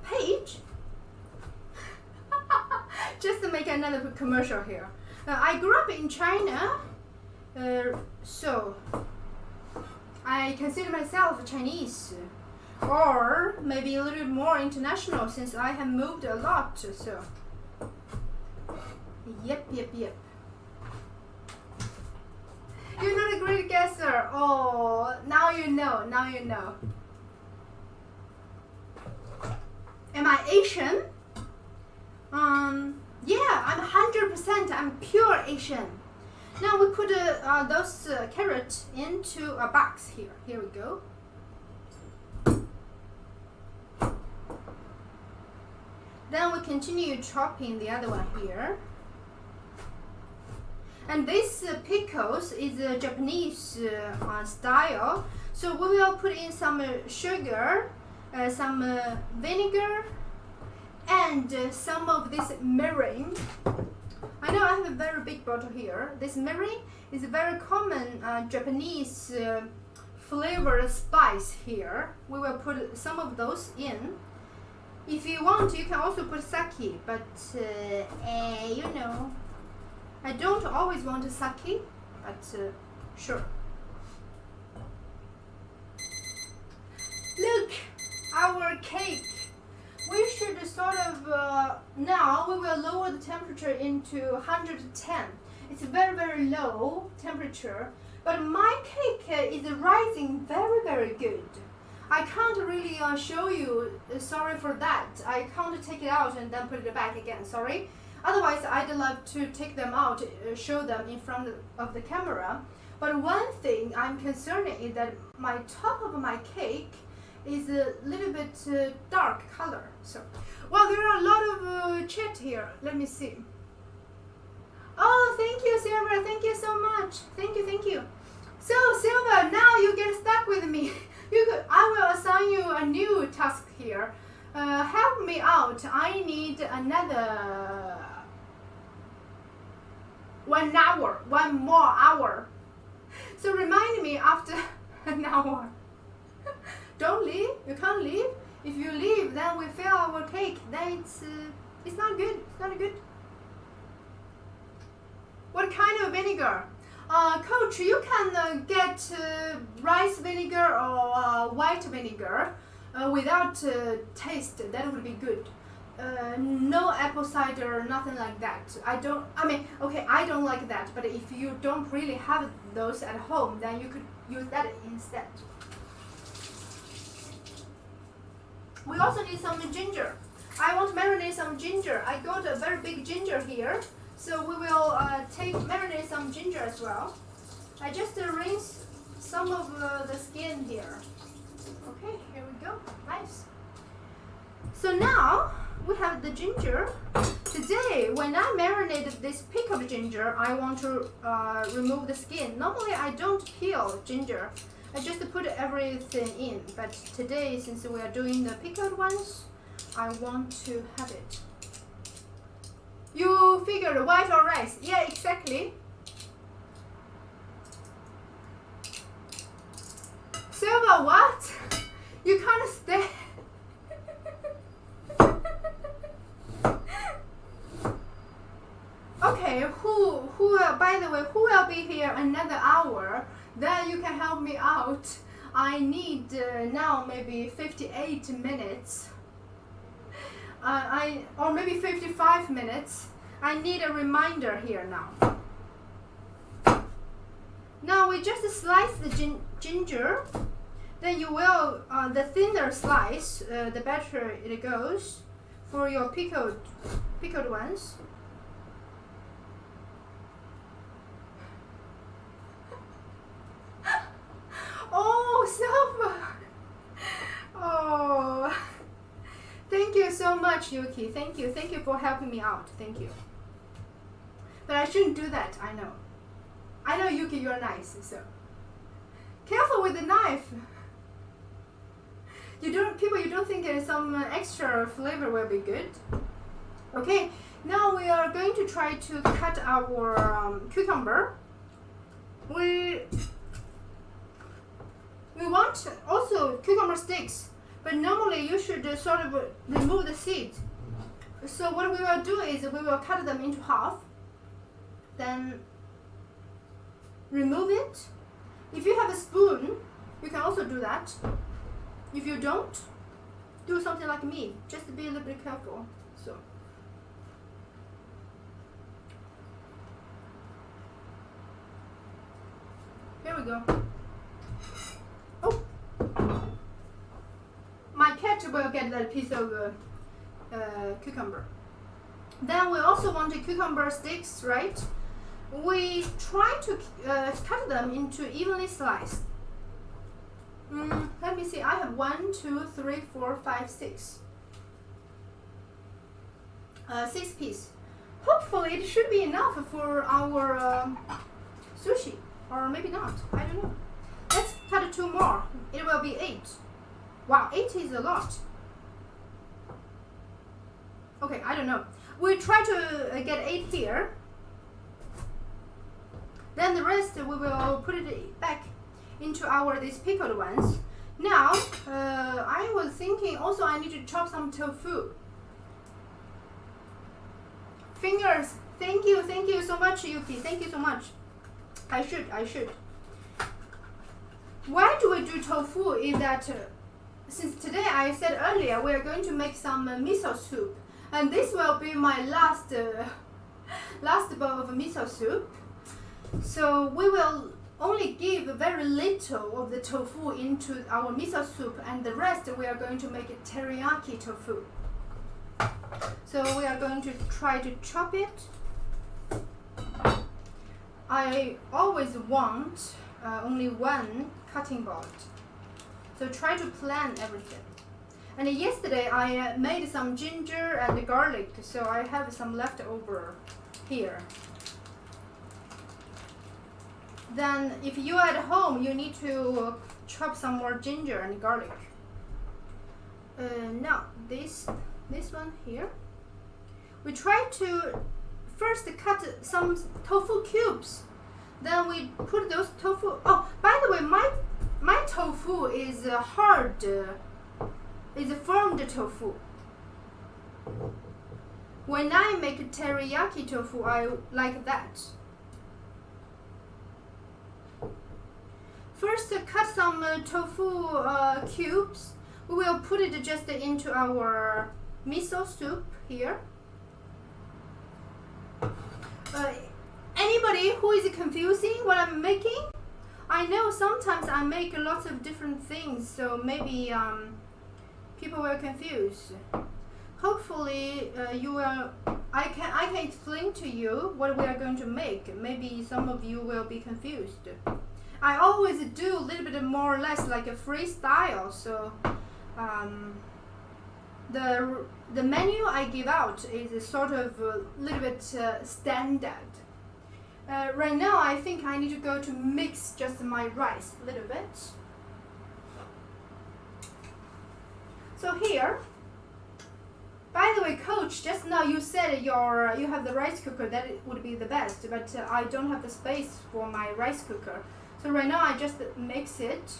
page, just to make another commercial here. I grew up in China, so I consider myself Chinese, or maybe a little bit more international since I have moved a lot. So, yep. You're not a great guesser. Oh, now you know. Am I Asian? Yeah, I'm 100%. I'm pure Asian. Now we put those carrots into a box here. Here we go. Then we continue chopping the other one here. And this pickles is a Japanese style. So we will put in some sugar, some vinegar, and some of this mirin. I know I have a very big bottle here. This mirin is a very common Japanese flavored spice here. We will put some of those in. If you want, you can also put sake, but you know, I don't always want sake, but sure. Look, our cake. We should sort of, now we will lower the temperature into 110. It's a very low temperature, but my cake is rising very good. I can't really show you, sorry for that. I can't take it out and then put it back again, sorry. Otherwise, I'd love to take them out, show them in front of the camera. But one thing I'm concerned is that my top of my cake is a little bit dark color. So, well, there are a lot of chat here. Let me see. Oh, thank you, Silver. Thank you so much. Thank you. So, Silver, now you get stuck with me. I will assign you a new task here. Help me out. I need another 1 hour, 1 more hour. So remind me after an hour. Don't leave. You can't leave. If you leave, then we fail our cake. Then it's not good. It's not good. What kind of vinegar? Coach, you can get rice vinegar or white vinegar without taste. That would be good. No apple cider, nothing like that. I don't like that, but if you don't really have those at home, then you could use that instead. We also need some ginger. I want to marinate some ginger. I got a very big ginger here, so we will marinate some ginger as well. I just rinse some of the skin here. Okay, here we go. Nice. So now we have the ginger. Today, when I marinated this pickled ginger, I want to remove the skin. Normally, I don't peel ginger. I just put everything in. But today, since we are doing the pickled ones, I want to have it. You figured white or rice? Yeah, exactly. Okay, who will, by the way, who will be here another hour? Then you can help me out. I need now maybe 58 minutes. Or maybe 55 minutes. I need a reminder here now. Now we just slice the ginger. Then you will, the thinner slice, the better it goes for your pickled ones. Oh, Selma! Oh, thank you so much, Yuki. Thank you for helping me out. Thank you. But I shouldn't do that. I know, Yuki, you're nice. So careful with the knife. You don't think some extra flavor will be good. Okay, now we are going to try to cut our cucumber. We want also cucumber sticks, but normally you should sort of remove the seeds. So what we will do is we will cut them into half, then remove it. If you have a spoon, you can also do that. If you don't, do something like me. Just be a little bit careful. So. Here we go. Oh! My cat will get that piece of cucumber. Then we also want the cucumber sticks, right? We try to cut them into evenly sliced. Let me see, I have 1, 2, 3, 4, 5, 6. 6 pieces. Hopefully it should be enough for our sushi, or maybe not, I don't know. Let's cut 2 more, it will be 8. Wow, 8 is a lot. Okay, I don't know. We try to get 8 here. Then the rest we will put it back into these pickled ones. Now, I was thinking also I need to chop some tofu. Fingers, thank you so much, Yuki. Thank you so much. I should. Why do we do tofu is that since today I said earlier we are going to make some miso soup, and this will be my last bowl of miso soup. So we will only give very little of the tofu into our miso soup, and the rest we are going to make it teriyaki tofu. So we are going to try to chop it. I always want only one cutting board, so try to plan everything. And yesterday I made some ginger and garlic, so I have some left over here. Then if you are at home, you need to chop some more ginger and garlic. Now this one here, we try to first cut some tofu cubes. Then we put those tofu. Oh, by the way, my tofu is hard. Is firmed tofu. When I make teriyaki tofu, I like that. First, cut some tofu cubes. We will put it just into our miso soup here. Anybody who is confusing what I'm making? I know sometimes I make lots of different things, so maybe people were confused. Hopefully you will. I can explain to you what we are going to make. Maybe some of you will be confused. I always do a little bit more or less like a freestyle, so the menu I give out is sort of a little bit standard. Right now I think I need to go to mix just my rice a little bit. So here, by the way, Coach, just now you said you have the rice cooker, that it would be the best, but I don't have the space for my rice cooker. So right now I just mix it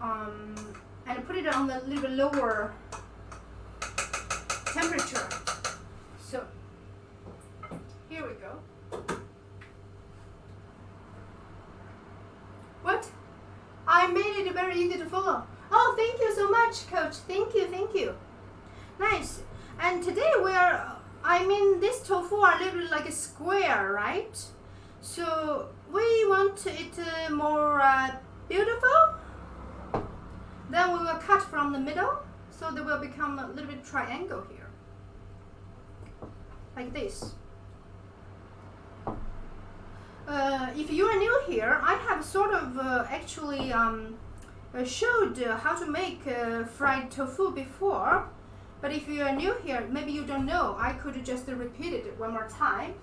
and put it on a little bit lower temperature. So here we go. very easy to follow. Oh, thank you so much, Coach. Thank you, thank you. Nice. And today this tofu are a little bit like a square, right? So we want it more beautiful. Then we will cut from the middle, so they will become a little bit triangle here, like this. If you are new here, I have sort of actually showed how to make fried tofu before. But if you are new here, maybe you don't know, I could just repeat it one more time.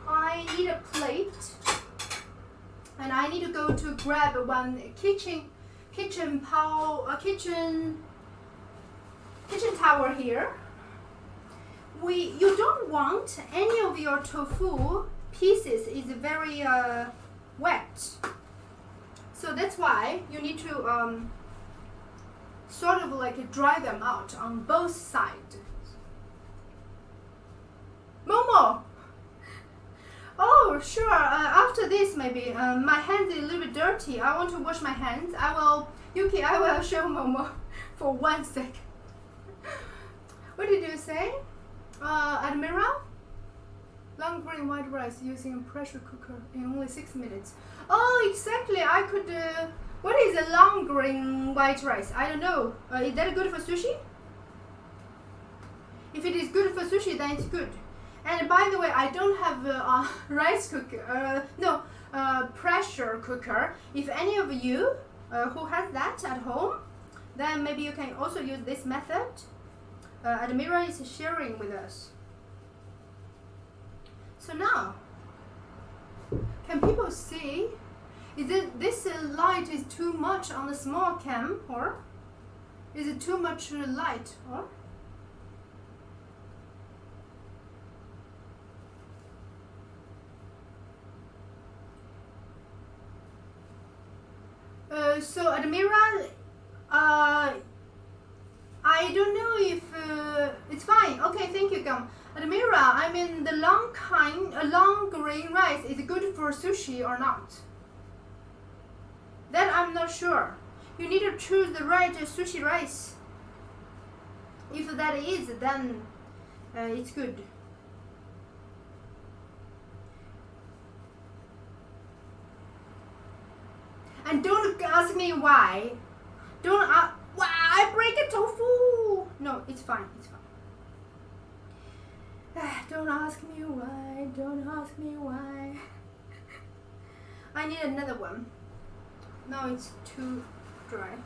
I need a plate, and I need to go to grab one kitchen towel here. You don't want any of your tofu pieces is very wet, so that's why you need to sort of like dry them out on both sides. Momo! Oh, sure. After this, maybe my hands are a little bit dirty. I want to wash my hands. Yuki, I will show Momo for 1 second. What did you say? Admiral? Long grain white rice using a pressure cooker in only 6 minutes. Oh, exactly. I could. What is a long grain white rice? I don't know. Is that good for sushi? If it is good for sushi, then it's good. And by the way, I don't have a rice cooker. Pressure cooker. If any of you who has that at home, then maybe you can also use this method. Admira is sharing with us. So now, can people see? Is it this light is too much on the small cam, or is it too much light, or? So Admira, I don't know if it's fine. Okay, thank you, Gum. Admira, the long grain rice is good for sushi or not? That I'm not sure. You need to choose the right sushi rice. If that is, then it's good. And don't ask me why. Don't ask. Why I break a tofu? No, it's fine. It's fine. Don't ask me why. Don't ask me why. I need another one. Now it's too dry.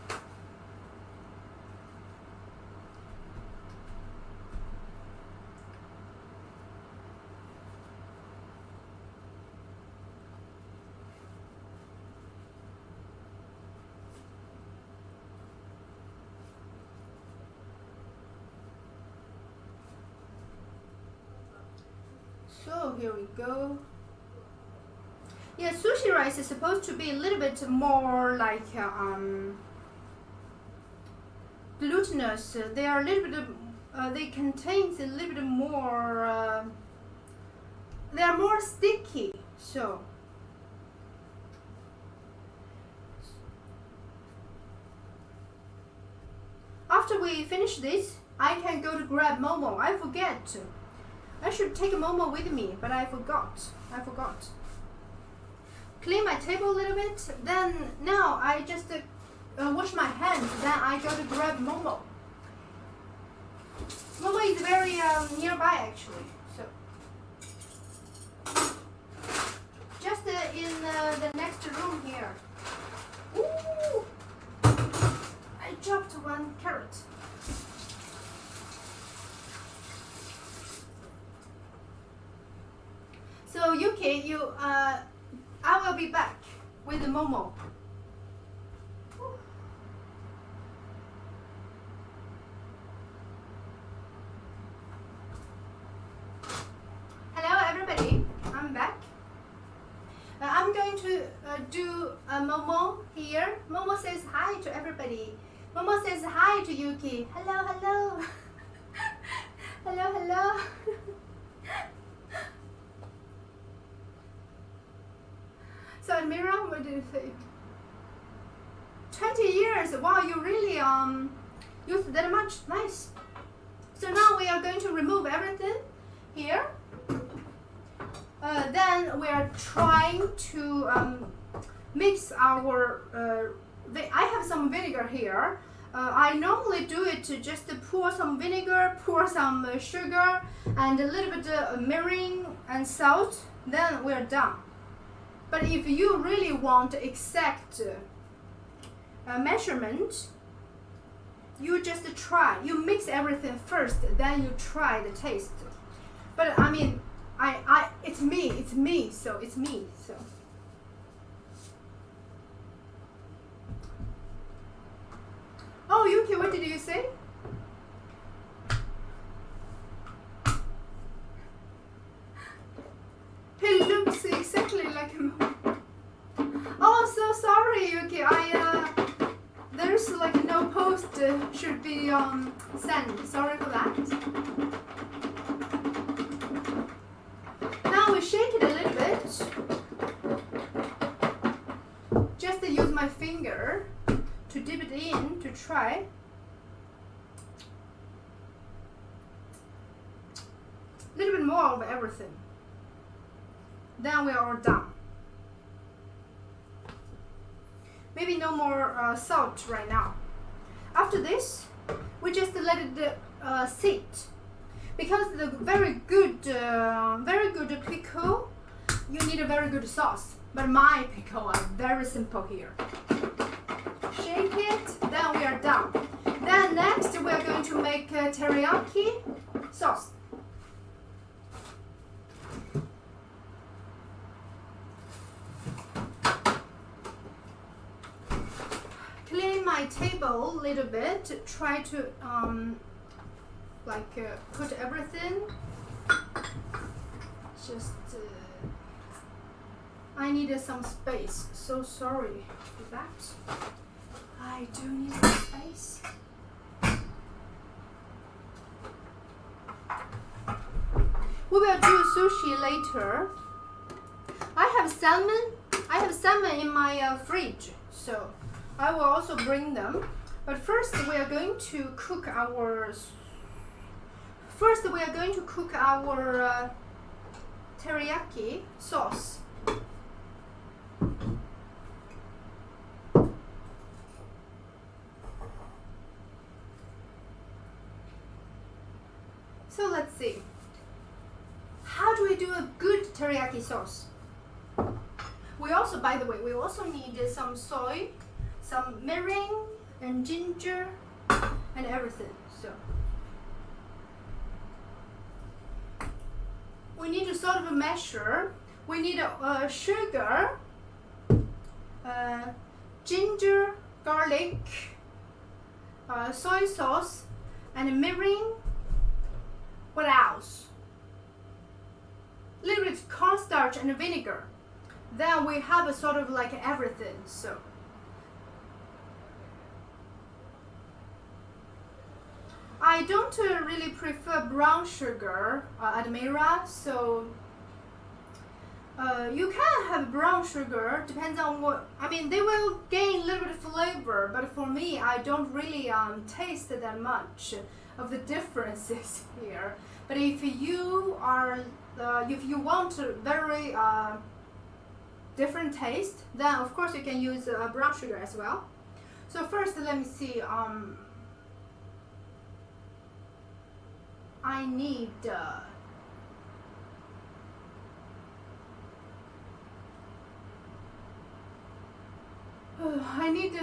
So here we go. Yeah, sushi rice is supposed to be a little bit more like glutinous. They are a little bit. They contain a little bit more. They are more sticky. So. After we finish this, I can go to grab Momo. I forget. I should take Momo with me, but I forgot. Clean my table a little bit. Then now I just wash my hands. Then I go to grab Momo. Momo is very nearby actually. So just in the next room here. Ooh! I dropped one carrot. So Yuki, I will be back with the Momo. Hello everybody, I'm back. I'm going to do a Momo here. Momo says hi to everybody. Momo says hi to Yuki. Hello, hello. Hello, hello. So Admira, what did you say? 20 years. Wow, you really used that much. Nice. So now we are going to remove everything here. Then we are trying to mix our. I have some vinegar here. I normally do it to just pour some vinegar, pour some sugar, and a little bit of mirin and salt. Then we are done. But if you really want exact measurement, you just try. You mix everything first, then you try the taste. But I mean, it's me, so it's me, so. Oh, Yuki, what did you say? He looks exactly like him. Oh, so sorry, Yuki. There's like no post should be sent. Sorry for that. Now we shake it a little bit. Just use my finger to dip it in to try. A little bit more of everything. Then we are done. Maybe no more salt right now. After this, we just let it sit. Because the very good pickle, you need a very good sauce. But my pickle are very simple here. Shake it, then we are done. Then next we are going to make teriyaki sauce. Clean my table a little bit. Try to put everything. Just I needed some space. So sorry for that. I do need some space. We will do sushi later. I have salmon in my fridge, so I will also bring them. But first we are going to cook our teriyaki sauce. So let's see. How do we do a good teriyaki sauce? We also, by the way, we also need some soy, some mirin and ginger and everything. So we need to sort of measure. We need sugar, ginger, garlic, soy sauce, and mirin. What else? A little bit cornstarch and vinegar. Then we have a sort of like everything. So I don't really prefer brown sugar at Mira, so you can have brown sugar, depends on what, I mean they will gain a little bit of flavor, but for me I don't really taste that much of the differences here. But if you are if you want a very different taste, then of course you can use brown sugar as well. So first let me see, I need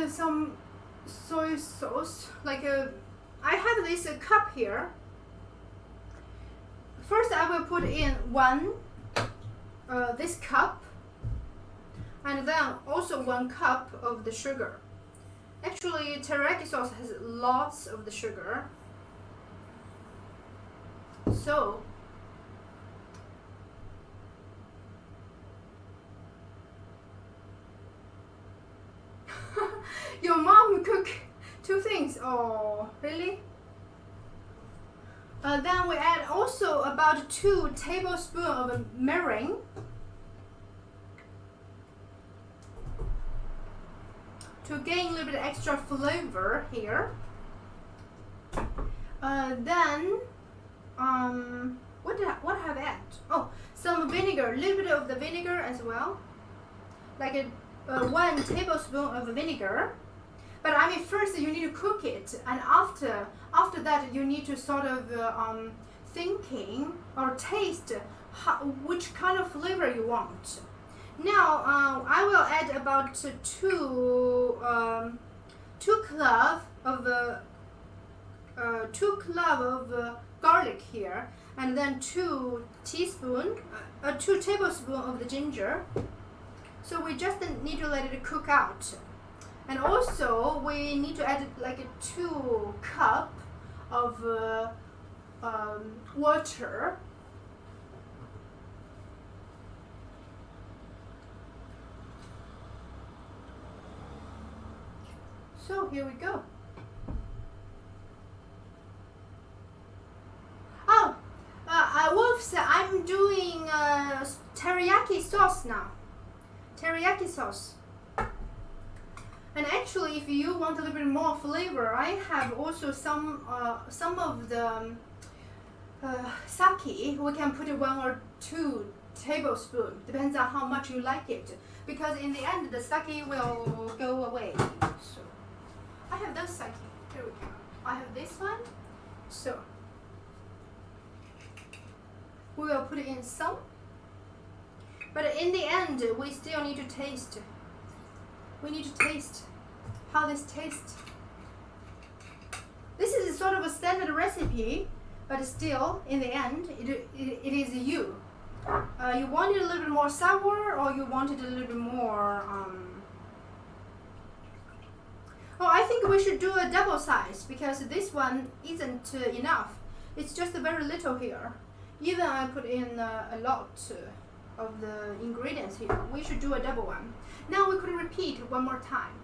some soy sauce. Like I have this cup here. First I will put in one this cup, and then also 1 cup of the sugar. Actually teriyaki sauce has lots of the sugar, so your mom cook 2 things. Oh, really? Then we add also about 2 tablespoons of mirin, to gain a little bit extra flavor here. Then what have I added? Oh, some vinegar, a little bit of the vinegar as well, like 1 tablespoon of vinegar. But I mean, first you need to cook it, and after that you need to sort of thinking or taste which kind of flavor you want. Now I will add about two cloves of garlic here, and then 2 tablespoons of the ginger. So we just need to let it cook out. And also we need to add like 2 cups of water. So here we go. Oh, Wolf, I'm doing teriyaki sauce now. Teriyaki sauce. And actually, if you want a little bit more flavor, I have also some of the sake. We can put 1 or 2 tablespoons, depends on how much you like it. Because in the end, the sake will go away. So I have this sake. Here we go. I have this one. So we will put in some. But in the end, we still need to taste. We need to taste how this tastes. This is sort of a standard recipe, but still, in the end, it is you. You want it a little bit more sour, or you want it a little bit more. Oh, I think we should do a double size because this one isn't enough. It's just very little here. Even I put in a lot of the ingredients here. We should do a double one. Now we could repeat 1 more time.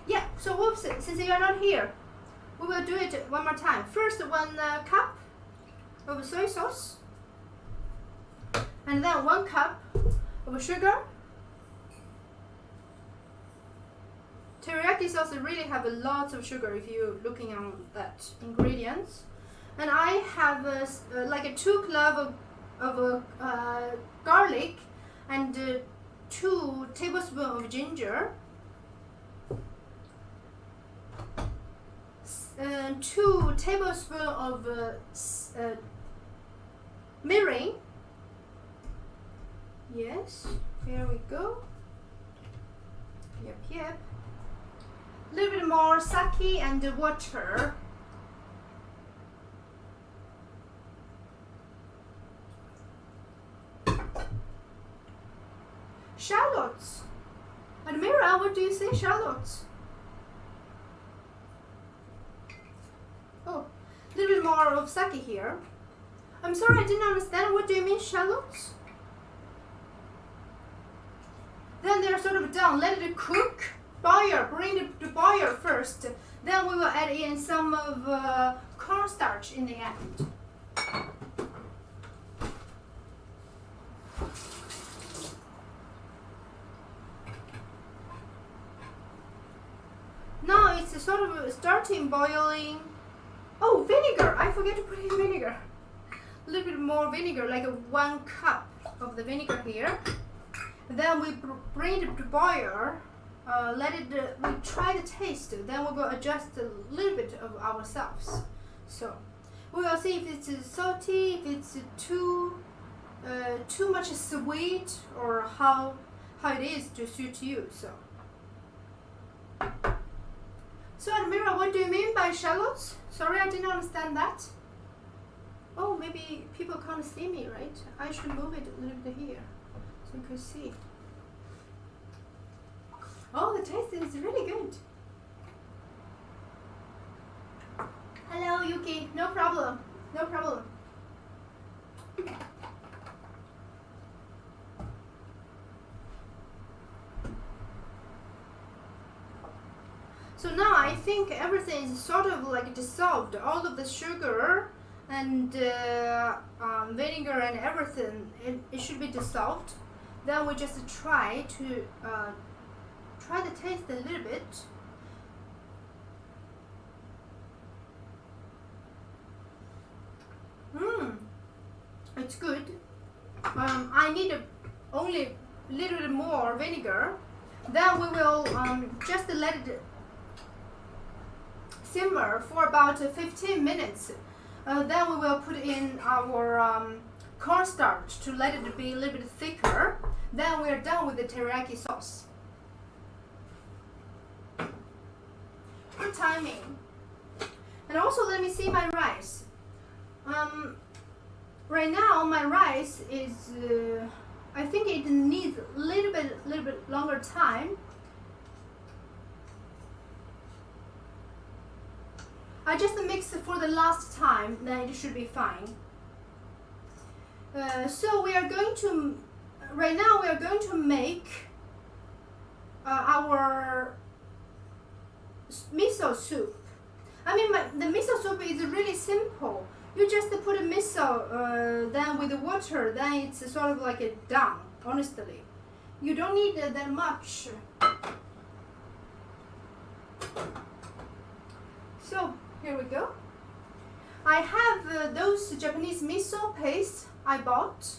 Yeah, so whoops, since you are not here, we will do it 1 more time. First 1 cup of soy sauce, and then 1 cup of sugar. Teriyaki sauce really have lots of sugar if you're looking on that ingredients. And I have like 2 cloves of garlic and 2 tablespoons of ginger, 2 tablespoons of mirin. Yes, here we go. Yep. A little bit more sake and water. Shallots. Admira, what do you say, shallots? Oh, a little bit more of sake here. I'm sorry, I didn't understand. What do you mean, shallots? Then they're sort of done. Let it cook. Boil. Bring it to boil first. Then we will add in some of cornstarch in the end. Now it's sort of starting boiling. Oh, vinegar! I forget to put in vinegar. A little bit more vinegar, like 1 cup of the vinegar here. Then we bring it to boil. We try the taste. Then we will adjust a little bit of ourselves. So we will see if it's salty, if it's too much sweet, or how it is to suit you. So Admira, what do you mean by shallots? Sorry, I didn't understand that. Oh, maybe people can't see me, right? I should move it a little bit here so you can see. Oh, the taste is really good. Hello, Yuki. No problem. No problem. So now I think everything is sort of like dissolved. All of the sugar and vinegar and everything, it should be dissolved. Then we just try to taste a little bit. It's good. I need only a little bit more vinegar. Then we will just let it simmer for about 15 minutes. Then we will put in our cornstarch to let it be a little bit thicker. Then we are done with the teriyaki sauce. Good timing. And also let me see my rice. Right now my rice is I think it needs a little bit longer time. I just mix it for the last time, then it should be fine. So we are going to right now we are going to make our miso soup. I mean, the miso soup is really simple. You just put a miso then with the water, then it's sort of like a done, honestly. You don't need that much. So here we go. I have those Japanese miso paste I bought.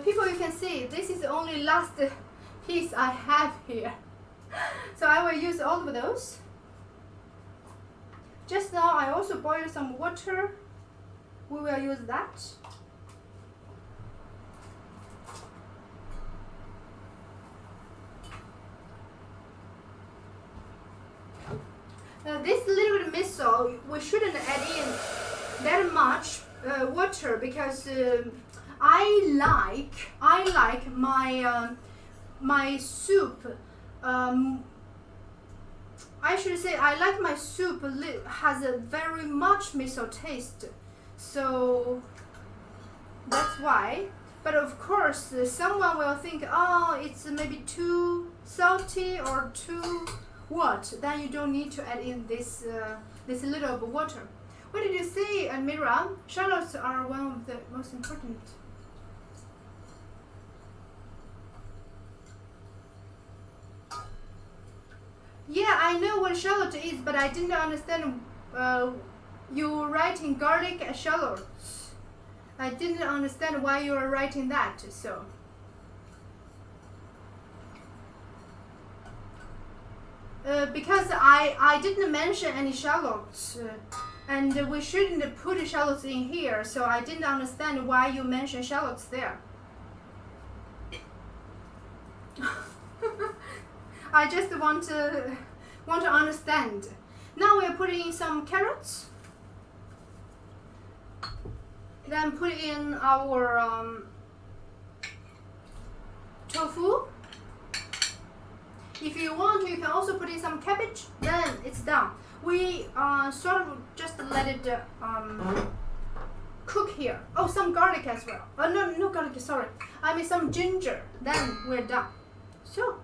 People, you can see this is the only last piece I have here. So I will use all of those. Just now I also boiled some water. We will use that. This little bit of miso, we shouldn't add in that much water because I like my soup. I should say I like my soup has a very much miso taste, so that's why. But of course, someone will think, oh, it's maybe too salty or too what? Then you don't need to add in this little of water. What did you say, Mira? Shallots are one of the most important. Yeah, I know what shallot is, but I didn't understand you writing garlic shallots. I didn't understand why you are writing that, so. Because I didn't mention any shallots, and we shouldn't put shallots in here, so I didn't understand why you mentioned shallots there. I just want to understand. Now we are putting in some carrots. Then put in our tofu. If you want, you can also put in some cabbage. Then it's done. We sort of just let it cook here. Oh, some garlic as well. No garlic. Sorry. I mean some ginger. Then we're done. So.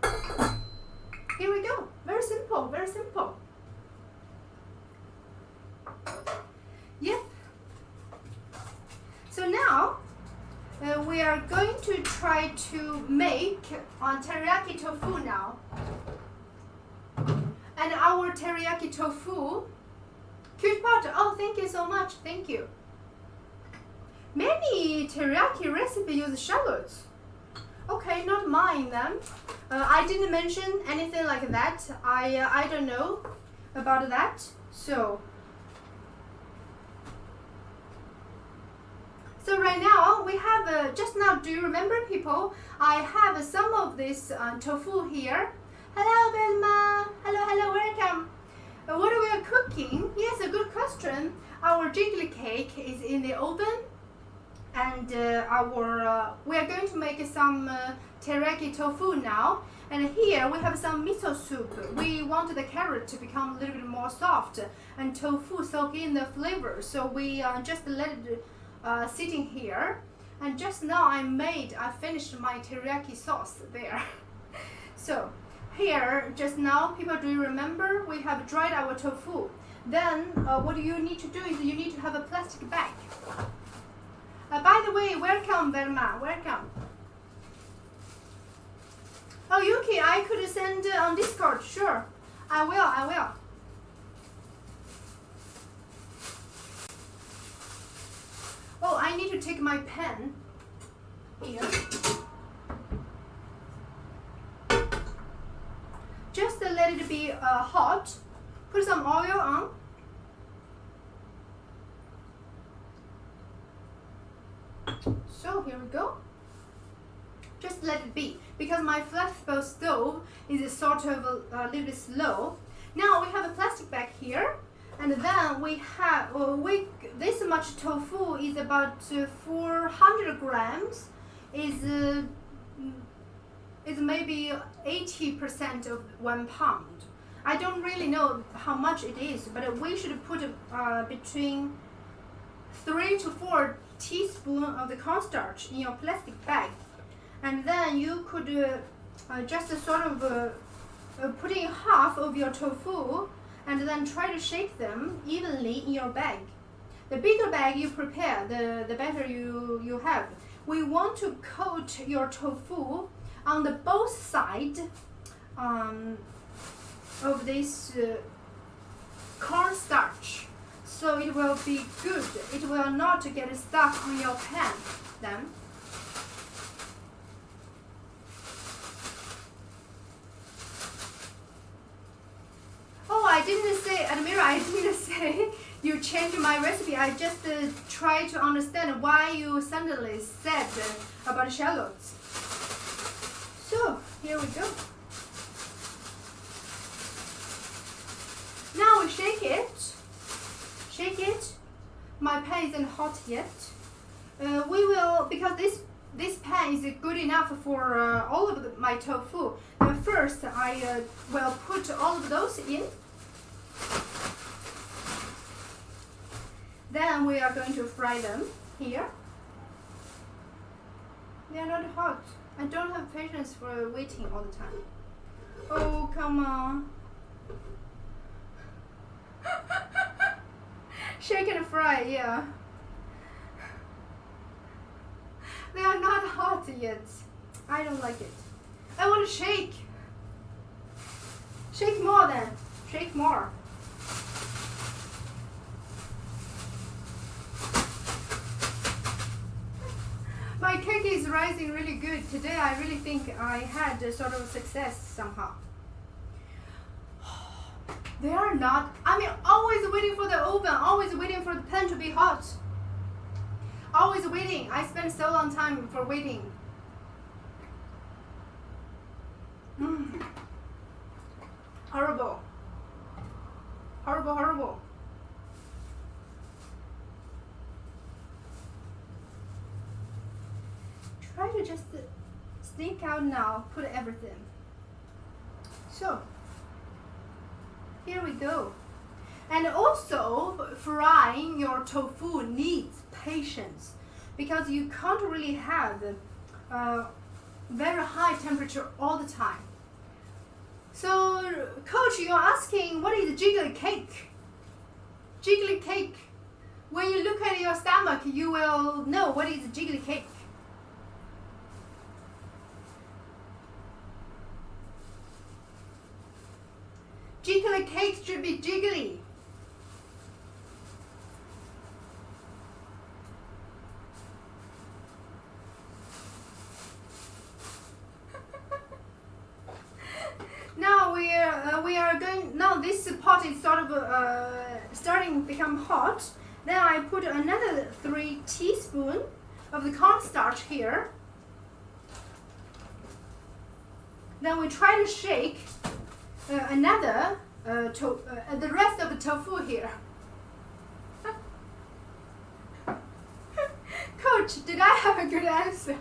Here we go. Very simple, very simple. Yep. So now we are going to try to make teriyaki tofu now. And our teriyaki tofu, cute pot. Oh, thank you so much. Thank you. Many teriyaki recipes use shallots. Okay, not mine then. I didn't mention anything like that. I don't know about that. So right now we have just now. Do you remember, people? I have some of this tofu here. Hello, Velma. Hello, welcome. What we are cooking? Yes, a good question. Our jiggly cake is in the oven. And we are going to make some teriyaki tofu now. And here we have some miso soup. We want the carrot to become a little bit more soft and tofu soak in the flavor. So we just let it sitting here. And just now I finished my teriyaki sauce there. So here, just now, people, do you remember? We have dried our tofu. Then what you need to do is you need to have a plastic bag. By the way, welcome, Velma. Welcome. Oh, Yuki, I could send on Discord. Sure, I will. I will. Oh, I need to take my pen here. Just let it be hot. Put some oil on. So here we go. Just let it be, because my flexible stove is sort of a little bit slow. Now we have a plastic bag here, and then we have this much tofu is about 400 grams. Is maybe 80% of 1 pound. I don't really know how much it is, but we should put between 3 to 4 teaspoons of the cornstarch in your plastic bag. And then you could just sort of put in half of your tofu and then try to shake them evenly in your bag. The bigger bag you prepare, the better you have. We want to coat your tofu on the both sides of this cornstarch, so it will be good. It will not get stuck on your pan then. Oh, I didn't say, Admira, I didn't say you changed my recipe. I just try to understand why you suddenly said about shallots. So, here we go. Now we shake it. Shake it. My pan isn't hot yet. We will, because this pan is good enough for all of my tofu. First, I will put all of those in. Then we are going to fry them here. They are not hot. I don't have patience for waiting all the time. Oh, come on. Shake and fry, yeah. They are not hot yet. I don't like it. I want to shake. Shake more then. Shake more. My cake is rising really good. Today I really think I had a sort of success somehow. They are not, always waiting for the oven, always waiting for the pan to be hot. Always waiting. I spent so long time for waiting. Horrible. Horrible, horrible. Try to just sneak out now, put everything. So, here we go. And also, frying your tofu needs patience, because you can't really have very high temperature all the time. So, Coach, you're asking what is jiggly cake? Jiggly cake. When you look at your stomach, you will know what is jiggly cake. Jiggly cake should be jiggly. Now we are going. Now this pot is sort of starting to become hot. Then I put another 3 teaspoons of the cornstarch here. Then we try to shake the rest of the tofu here. Coach, did I have a good answer?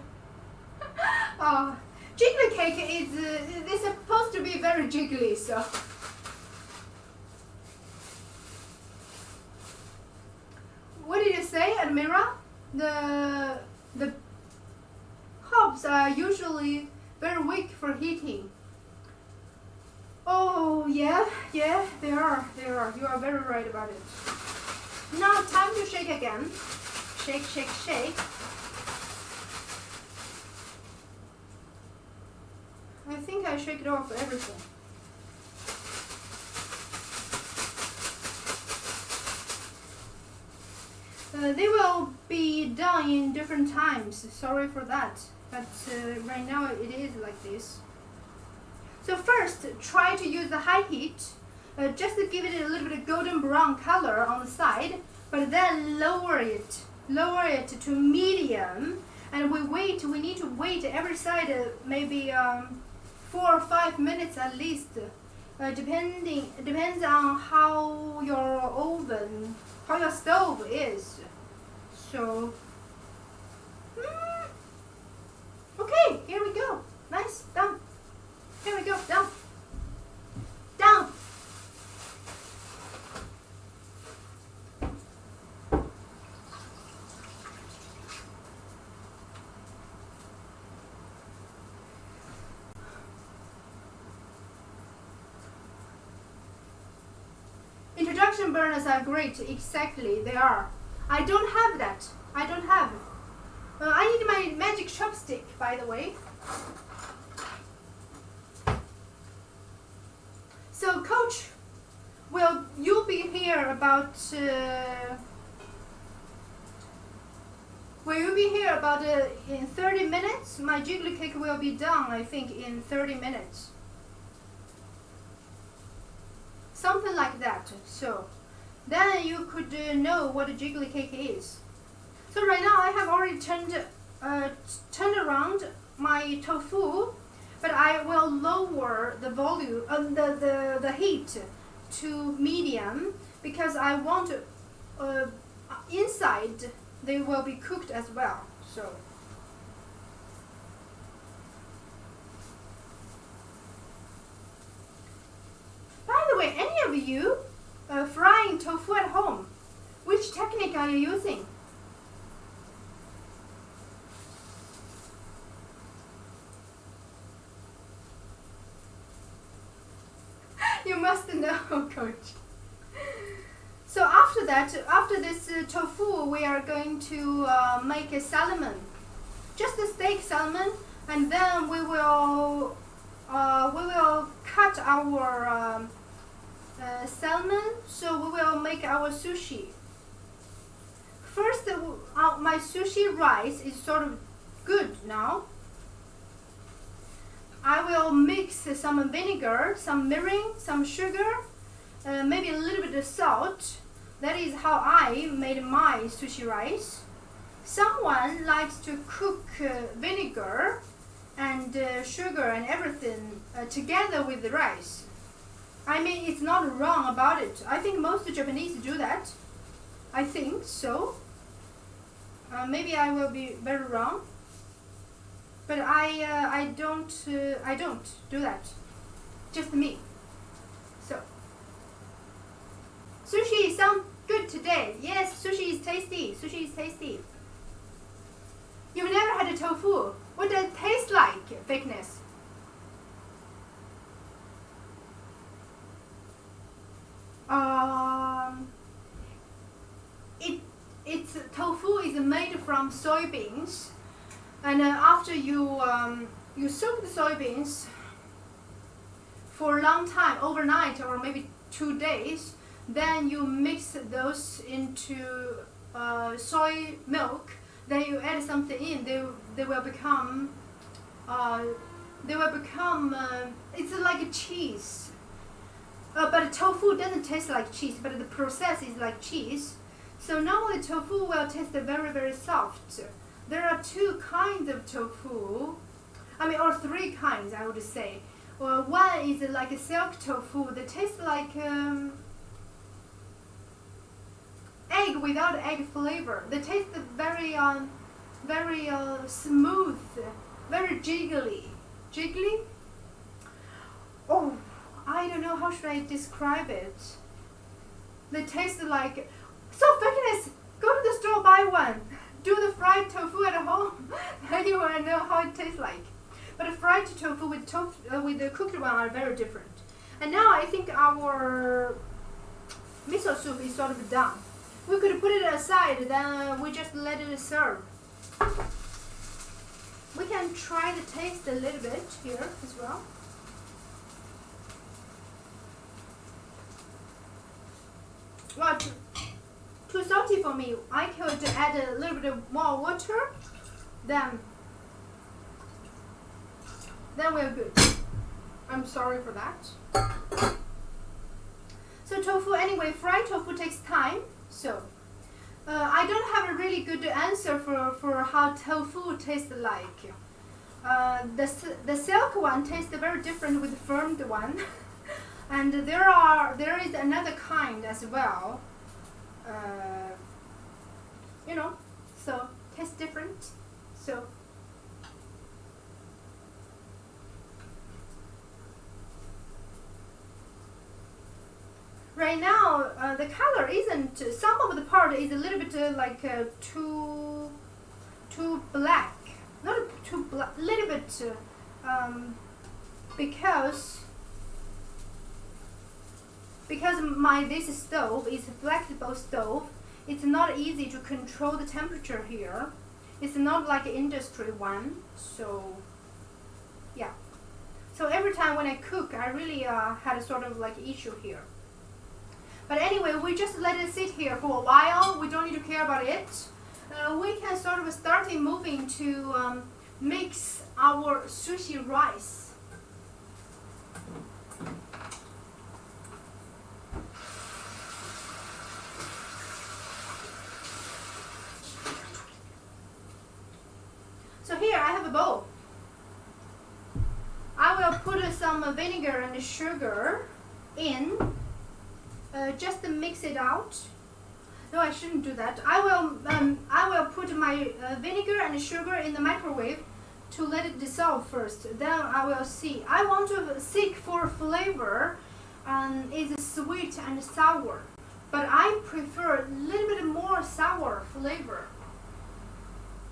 Jiggly cake is they're supposed to be very jiggly, so. What did you say, Admira? The hobs are usually very weak for heating. Oh yeah, they are. You are very right about it. Now time to shake again. shake, shake, shake. I think I shake it off everything. They will be done in different times. Sorry for that, but right now it is like this. So first, try to use the high heat, just to give it a little bit of golden brown color on the side, but then lower it to medium, and we need to wait every side maybe 4 or 5 minutes at least, depends on how your stove is. So, okay, here we go. Nice, done. Here we go, done. Done. Introduction burners are great, exactly, they are. I don't have that. I don't have. I need my magic chopstick, by the way. So, Coach, will you be here about? Will you be here about in 30 minutes? My jiggly cake will be done, I think, in 30 minutes. Something like that. So, then you could know what a jiggly cake is. So right now I have already turned around my tofu, but I will lower the volume, the heat to medium, because I want inside they will be cooked as well. So. By the way, any of you frying tofu at home, which technique are you using? You must know, Coach. So after that, after this tofu, we are going to make a salmon, just a steak salmon, and then we will cut our salmon. So we will make our sushi. First, my sushi rice is sort of good now. I will mix some vinegar, some mirin, some sugar, maybe a little bit of salt. That is how I made my sushi rice. Someone likes to cook vinegar and sugar and everything together with the rice. I mean, it's not wrong about it. I think most Japanese do that. I think so. Maybe I will be very wrong. But I don't do that. Just me. So, sushi sounds good today. Yes, sushi is tasty. Sushi is tasty. You've never had a tofu. What does it taste like, thickness? It's tofu is made from soybeans. And after you soak the soybeans for a long time, overnight or maybe 2 days, then you mix those into soy milk. Then you add something in. They will become. It's like a cheese. But tofu doesn't taste like cheese. But the process is like cheese. So normally tofu will taste very, very soft. There are 2 kinds of tofu, or 3 kinds, I would say. Well, one is like a silk tofu that tastes like egg without egg flavor. They taste very smooth, very jiggly. Jiggly? Oh, I don't know how should I describe it. They taste like, so thickness, go to the store, buy one. Do the fried tofu at home, then you will know how it tastes like. But the fried tofu with the cooked one are very different. And now I think our miso soup is sort of done. We could put it aside, then we just let it serve. We can try the taste a little bit here as well. Well, too salty for me. I could add a little bit more water, then we're good. I'm sorry for that. So tofu, anyway, fried tofu takes time. So I don't have a really good answer for how tofu tastes like. The silk one tastes very different with the firmed one. And there is another kind as well. You know, so tastes different. So right now the color isn't. Some of the part is a little bit like too black. Not too black. Little bit because this stove is a flexible stove. It's not easy to control the temperature here. It's not like an industry one. So yeah. So every time when I cook, I really had a sort of like issue here. But anyway, we just let it sit here for a while. We don't need to care about it. We can sort of start moving to mix our sushi rice. So here I have a bowl. I will put some vinegar and sugar in. Just to mix it out. No, I shouldn't do that. I will put my vinegar and sugar in the microwave to let it dissolve first. Then I will see. I want to seek for flavor. Is sweet and sour, but I prefer a little bit more sour flavor.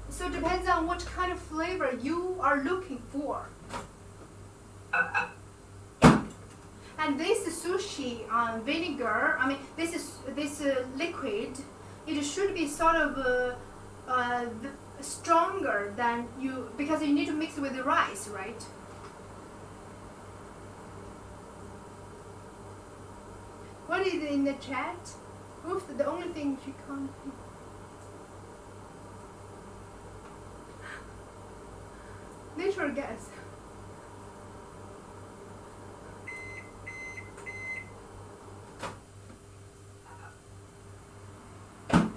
So it depends on what kind of flavor you are looking for. And this sushi vinegar, I mean this liquid, it should be sort of stronger than you, because you need to mix with the rice, right? What is it in the chat? Oof, the only thing she can't. Natural gas.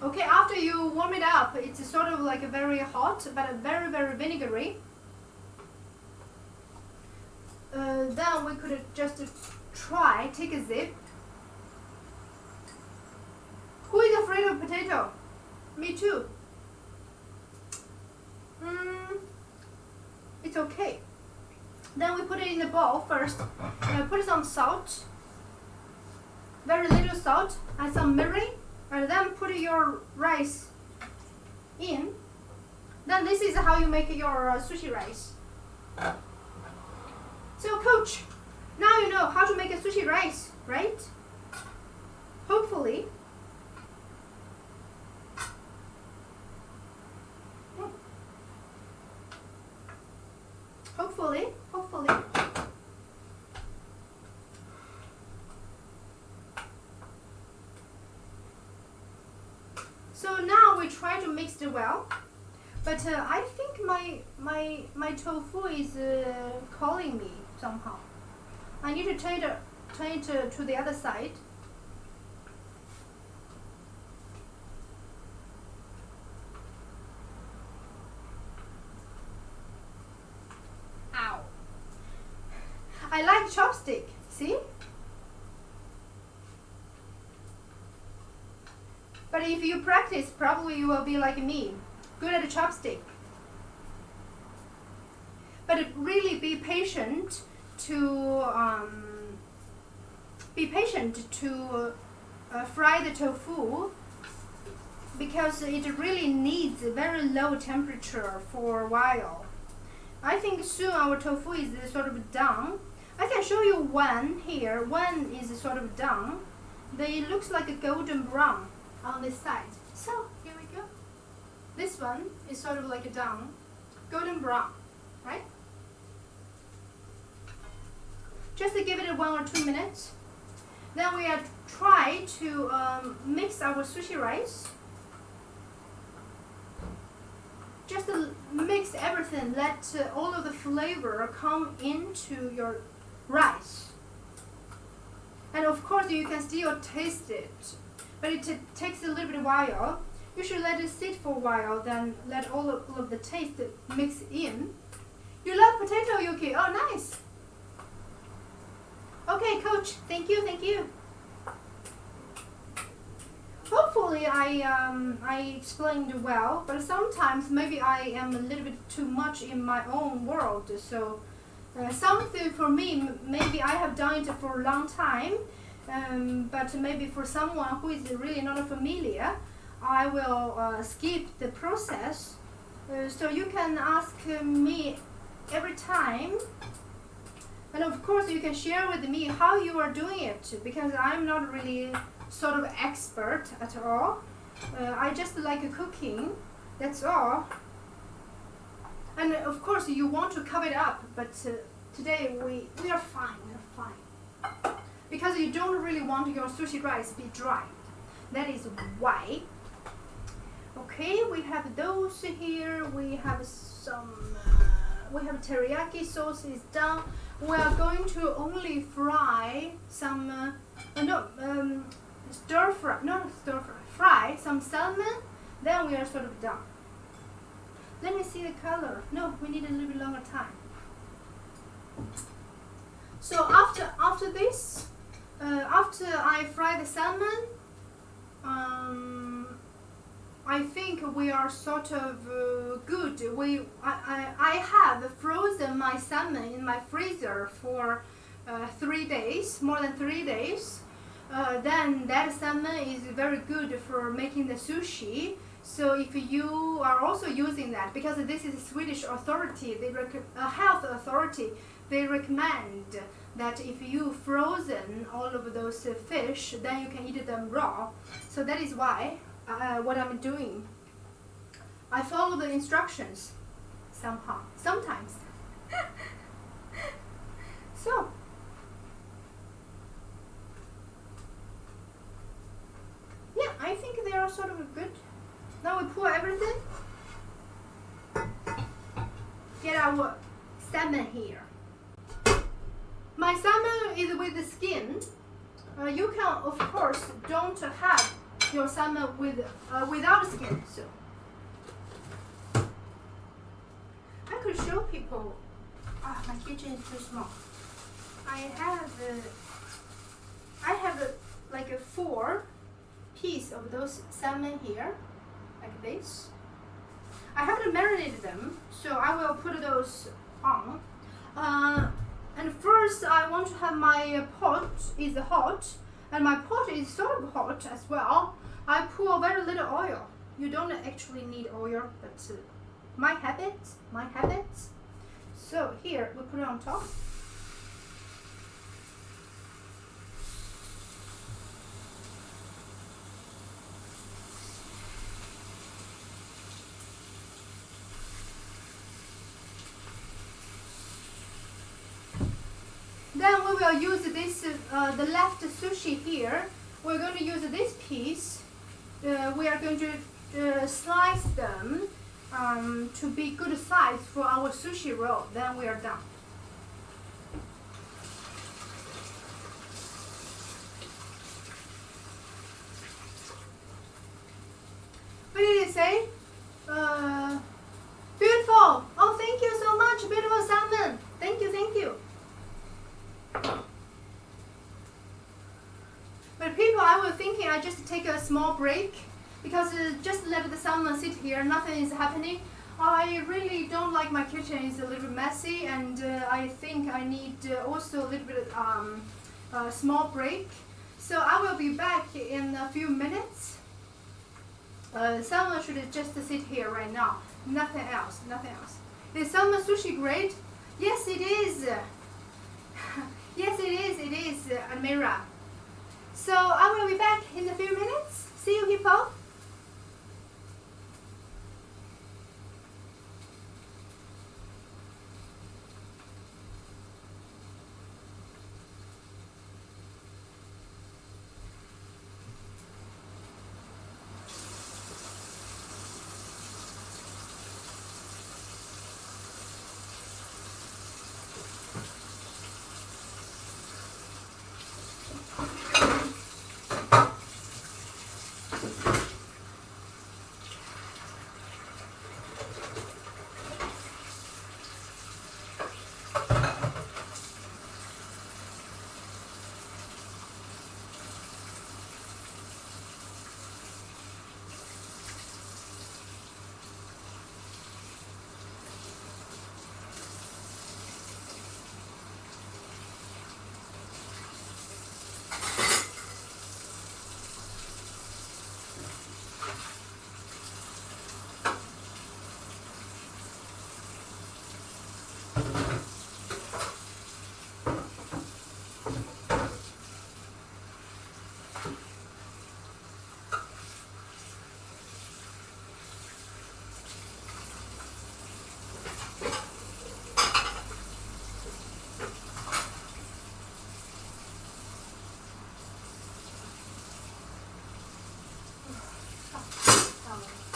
Okay, after you warm it up, it's sort of like a very hot, but a very, very vinegary. Then we could just take a sip. Who is afraid of potato? Me too. It's okay. Then we put it in the bowl first. Put some salt, very little salt, and some mirin. And then put your rice in. Then this is how you make your sushi rice. So coach, now you know how to make a sushi rice, right? Hopefully. Hopefully. So now we try to mix it well, but I think my tofu is calling me somehow. I need to turn it to the other side. Ow! I like chopstick. See? But if you practice, probably you will be like me, good at a chopstick. But really be patient to fry the tofu, because it really needs a very low temperature for a while. I think soon our tofu is sort of done. I can show you one here. One is sort of done. They looks like a golden brown. on this side. So here we go. This one is sort of like a done, golden brown, right? Just to give it 1 or 2 minutes. Then we are try to mix our sushi rice. Just mix everything, let all of the flavor come into your rice. And of course you can still taste it, but it takes a little bit while. You should let it sit for a while, then let all of the taste mix in. You love potato, Yuki? Oh, nice. Okay, coach, thank you, thank you. Hopefully I explained well, but sometimes maybe I am a little bit too much in my own world. So something for me, maybe I have done it for a long time, but maybe for someone who is really not familiar, I will skip the process. So you can ask me every time. And of course you can share with me how you are doing it, because I'm not really sort of expert at all. I just like cooking, that's all. And of course you want to cover it up, but today we are fine, because you don't really want your sushi rice to be dry. That is why. Okay, we have those here. We have some. We have teriyaki sauce is done. We are going to only fry some. Stir fry. Not stir fry. Fry some salmon. Then we are sort of done. Let me see the color. No, we need a little bit longer time. So after this, after I fry the salmon, I think we are sort of good. I have frozen my salmon in my freezer for 3 days, more than 3 days. Then that salmon is very good for making the sushi. So if you are also using that, because this is a Swedish authority, health authority, they recommend that if you frozen all of those fish, then you can eat them raw. So that is why what I'm doing. I follow the instructions somehow, sometimes. So yeah, I think they are sort of good. Now we pour everything. Get our salmon here. My salmon is with the skin. You can, of course, don't have your salmon without skin. So I could show people. My kitchen is too small. I have like a 4 piece of those salmon here, like this. I haven't marinated them, so I will put those on. And first I want to have my pot is hot, and my pot is sort of hot as well. I pour very little oil. You don't actually need oil, but my habit. So here we put it on top. Then we will use this, the left sushi here. We're going to use this piece. We are going to slice them to be good size for our sushi roll. Then we are done. What did it say? Beautiful. Oh, thank you so much. Beautiful salmon. Thank you, thank you. But people, I was thinking I just take a small break, because just let the salmon sit here, nothing is happening. I really don't like my kitchen, it's a little messy, and I think I need also a little bit small break. So I will be back in a few minutes. Salmon should just sit here right now, nothing else. Is salmon sushi great? Yes, it is. Yes, it is, Amira. So I will be back in a few minutes. See you people. salmon.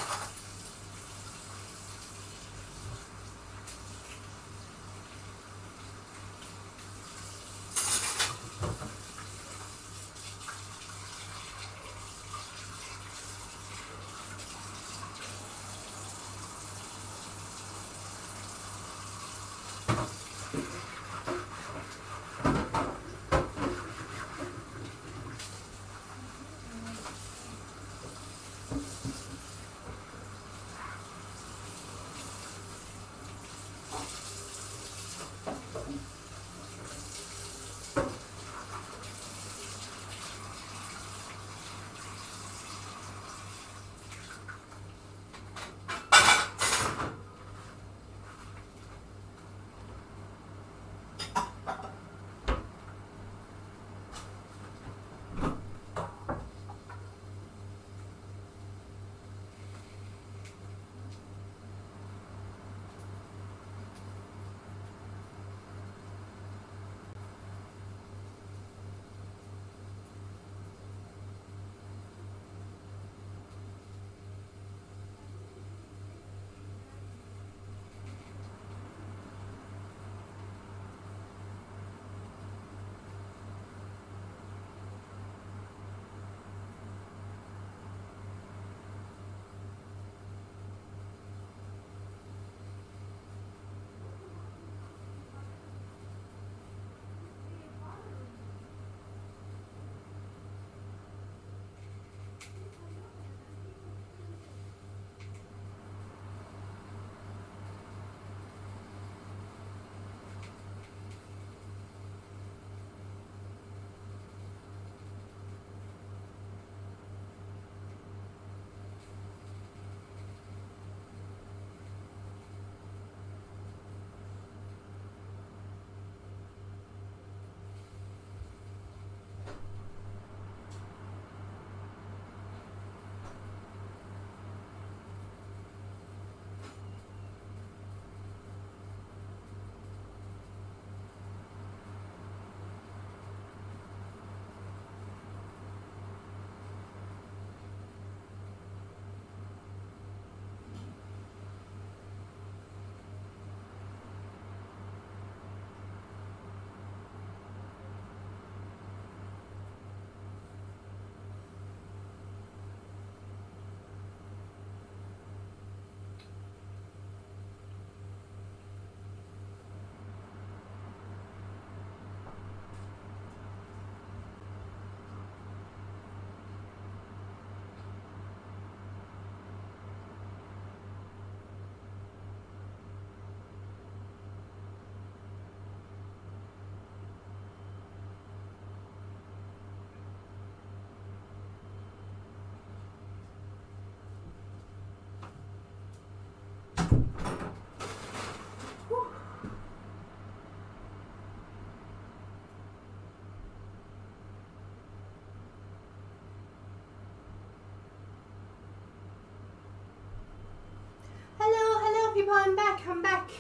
People, I'm back.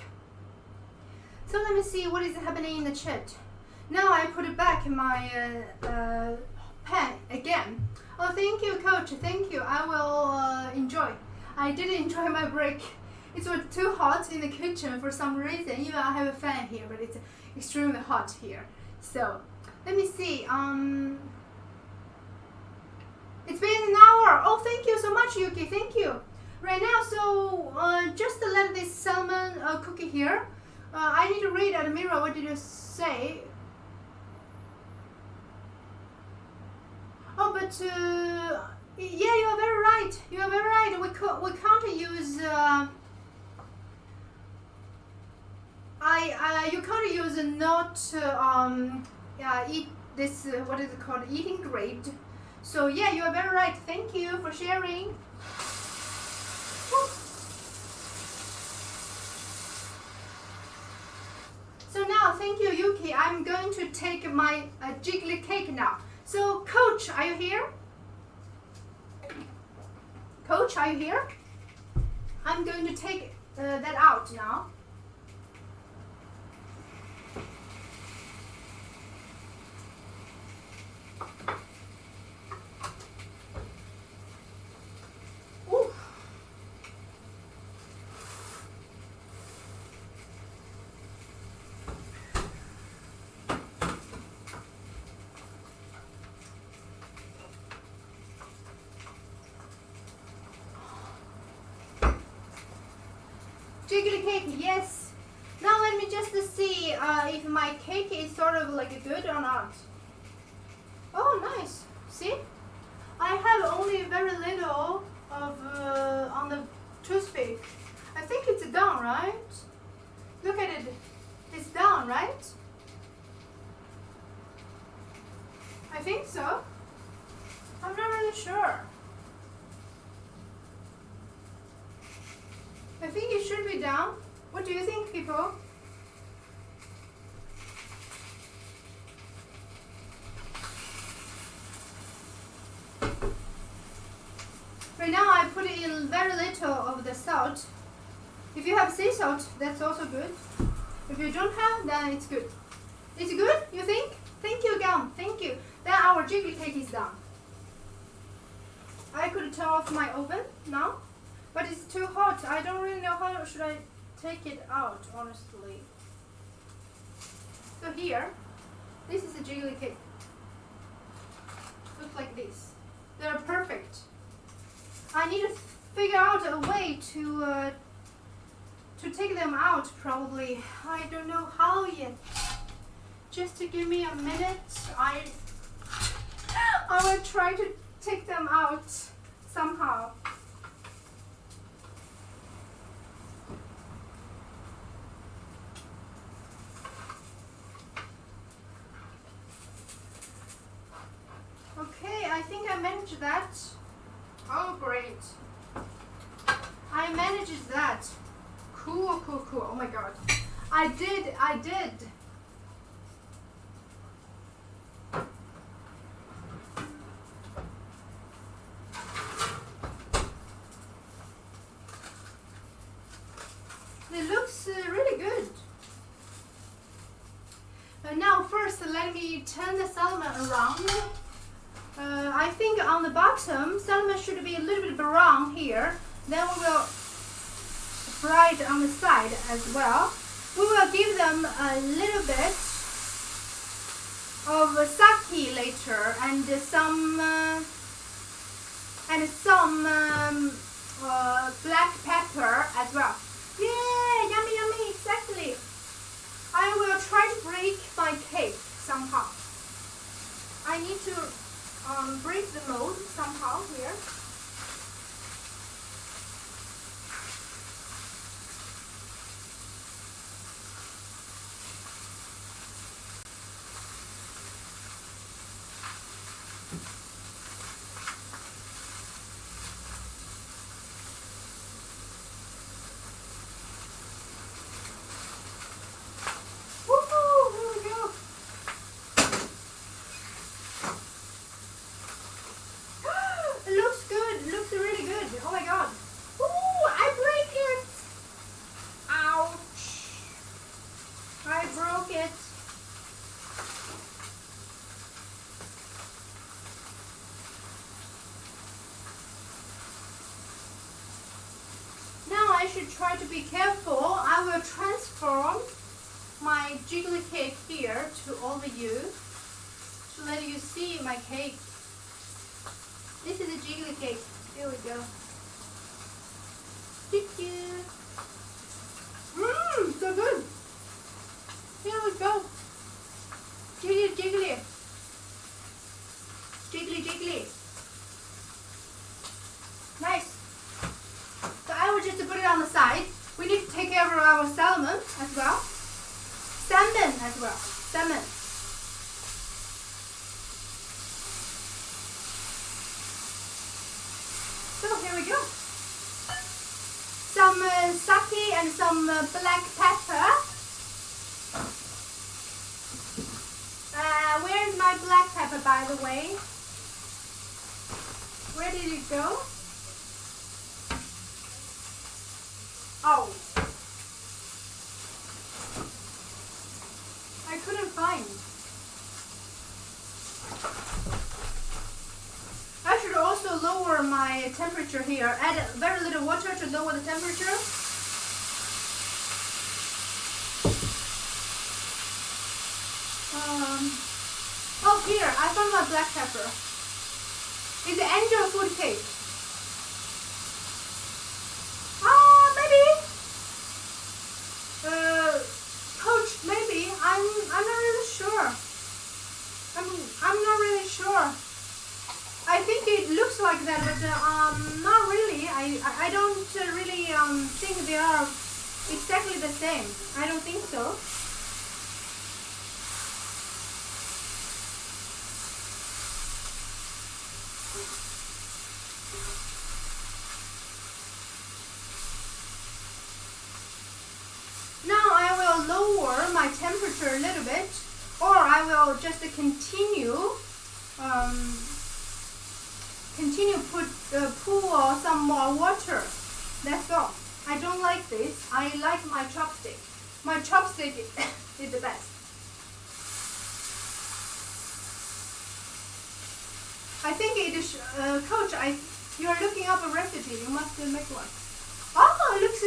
So let me see what is happening in the chat. Now I put it back in my pen again. Oh, thank you, coach. Thank you. I will enjoy. I did enjoy my break. It was too hot in the kitchen for some reason. Even I have a fan here, but it's extremely hot here. So let me see. It's been an hour. Oh, thank you so much, Yuki. Thank you. Right now, so just to let this salmon cookie here, I need to read at the mirror. What did you say? Oh, but yeah, you are very right. You are very right. We can't use. You can't use not eat this. What is it called? Eating grade. So yeah, you are very right. Thank you for sharing. So now, thank you, Yuki. I'm going to take my jiggly cake now. So, Coach, are you here? Coach, are you here? I'm going to take that out now. Ooh. Jiggly cake, yes. Now let me just see if my cake is sort of like good or not. Oh, nice. See? I have only very little of on the toothpick. I think it's done, right? Look at it. It's done, right? I think so. I'm not really sure. I think it should be done. What do you think, people? Right now I put in very little of the salt. If you have sea salt, that's also good. If you don't have, then it's good. It's good, you think? Thank you, Gum. Thank you. Then our jiggly cake is done. I could turn off my oven now, but it's too hot. I don't really know how should I take it out, honestly. So here, this is a jiggly cake. Looks like this. They're perfect. I need to figure out a way to take them out, probably. I don't know how yet. Just to give me a minute. I will try to take them out somehow. Okay, I think I managed that. Oh, great. I managed that. Cool, cool, cool. Oh my god. I did. It looks really good. Now first let me turn the salmon around. I think on the bottom, salmon should be a little bit brown here. Then we will fry it on the side as well. We will give them a little bit of sake later and some black pepper as well. Yeah, yummy, yummy, exactly. I will try to break my cake somehow. I need to break the mold somehow here. I should try to be careful. I will transform my jiggly cake here to all of you to let you see my cake. This is a jiggly cake. Here we go. Thank you. Mmm, so good. Here we go. Jiggly, jiggly. Jiggly, jiggly. Nice. So I will just put it on the side. We need to take care of our salmon as well. Salmon as well. Salmon. So here we go. Some sake and some black pepper. Where is my black pepper, by the way? Where did it go? Oh. I couldn't find. I should also lower my temperature here. Add very little water to lower the temperature. Oh, here, I found my black pepper. It's the angel food cake. I don't really think they are exactly the same. I don't think so. Now I will lower my temperature a little bit, or I will just continue pour some more water. That's all. I don't like this. I like my chopstick. My chopstick is the best. I think it is, Coach. You are looking up a recipe. You must make one. Oh, it looks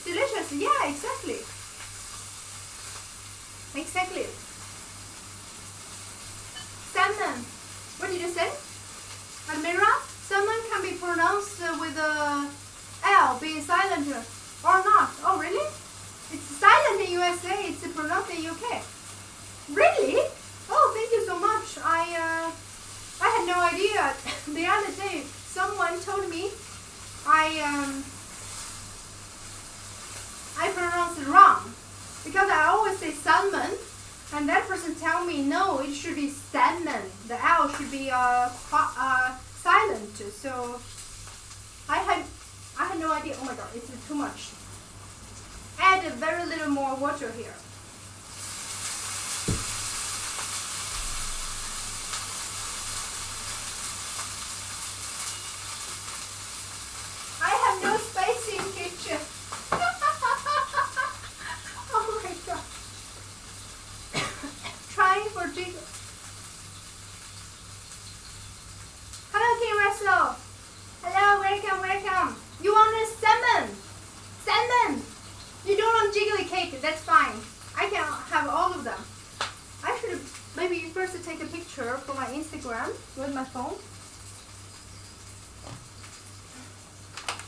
delicious. Yeah, exactly. Exactly. Salmon. What did you say? Admira? Salmon can be pronounced with a L being silent or not. Oh, really? It's silent in USA. It's pronounced in UK. Really? Oh, thank you so much. I had no idea. The other day, someone told me I pronounced it wrong because I always say salmon, and that person tell me no, it should be salmon. The L should be silent. So I had no idea. Oh my god, it's too much. Add a very little more water here. I have no space in kitchen. Oh my god. Trying for jiggle. Hello, King Russell. Hello, welcome. You want a salmon? Salmon. You don't want jiggly cake, that's fine. I can have all of them. I should maybe first take a picture for my Instagram with my phone.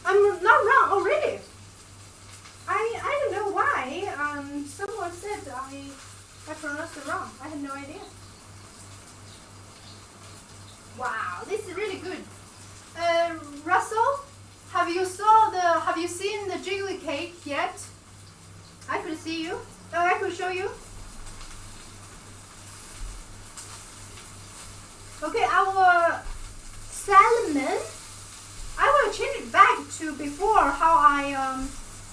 I'm not wrong. Oh, really? I don't know why. Someone said I pronounced it wrong. I had no idea. Wow, this is really good. Russell, have you seen the jiggly cake yet? I could see you. I could show you. Okay, our salmon. I will change it back to before how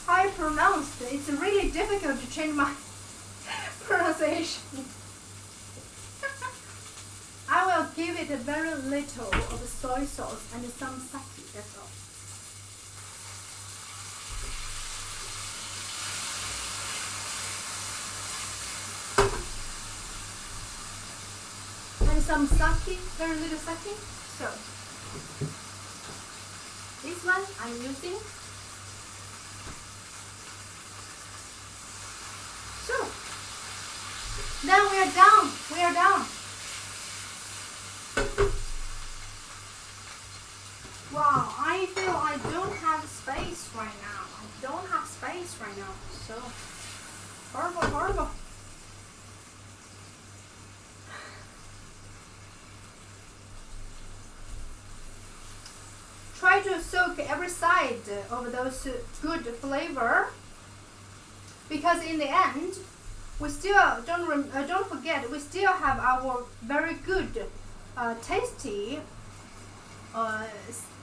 I pronounced it. It's really difficult to change my pronunciation. I will give it a very little of soy sauce and some sake. That's all. And some sake, very little sake. So this one I'm using. So then we are done. We are done. Wow, I feel I don't have space right now. I don't have space right now. So horrible. Try to soak every side of those good flavor, because in the end, we still don't forget, we still have our very good, tasty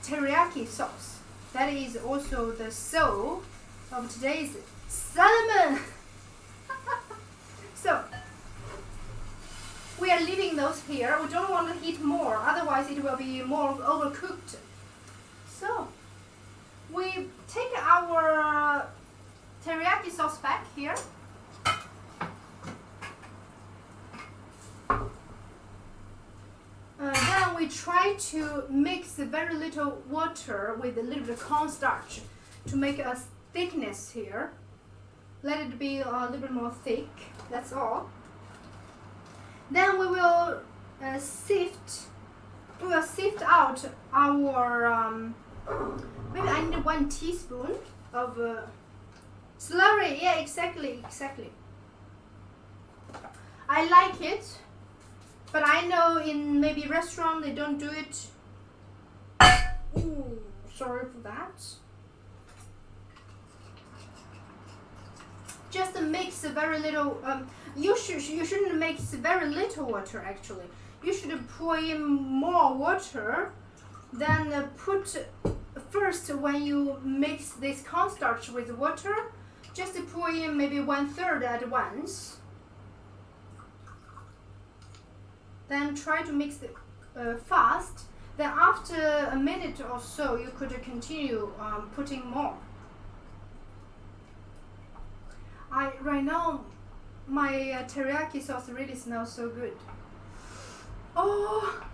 teriyaki sauce. That is also the soul of today's salmon. So we are leaving those here. We don't want to heat more, otherwise it will be more overcooked. So we take our teriyaki sauce back here. Then we try to mix very little water with a little bit of cornstarch to make a thickness here. Let it be a little bit more thick, that's all. Then we will sift out our, maybe I need 1 teaspoon of slurry. Yeah, exactly. I like it. But I know in maybe restaurant they don't do it. Ooh, sorry for that. Just mix very little. You shouldn't mix very little water actually. You should pour in more water. Then put first when you mix this cornstarch with water, just pour in maybe 1/3 at once. Then try to mix it fast. Then after a minute or so, you could continue putting more. Right now, my teriyaki sauce really smells so good. Oh.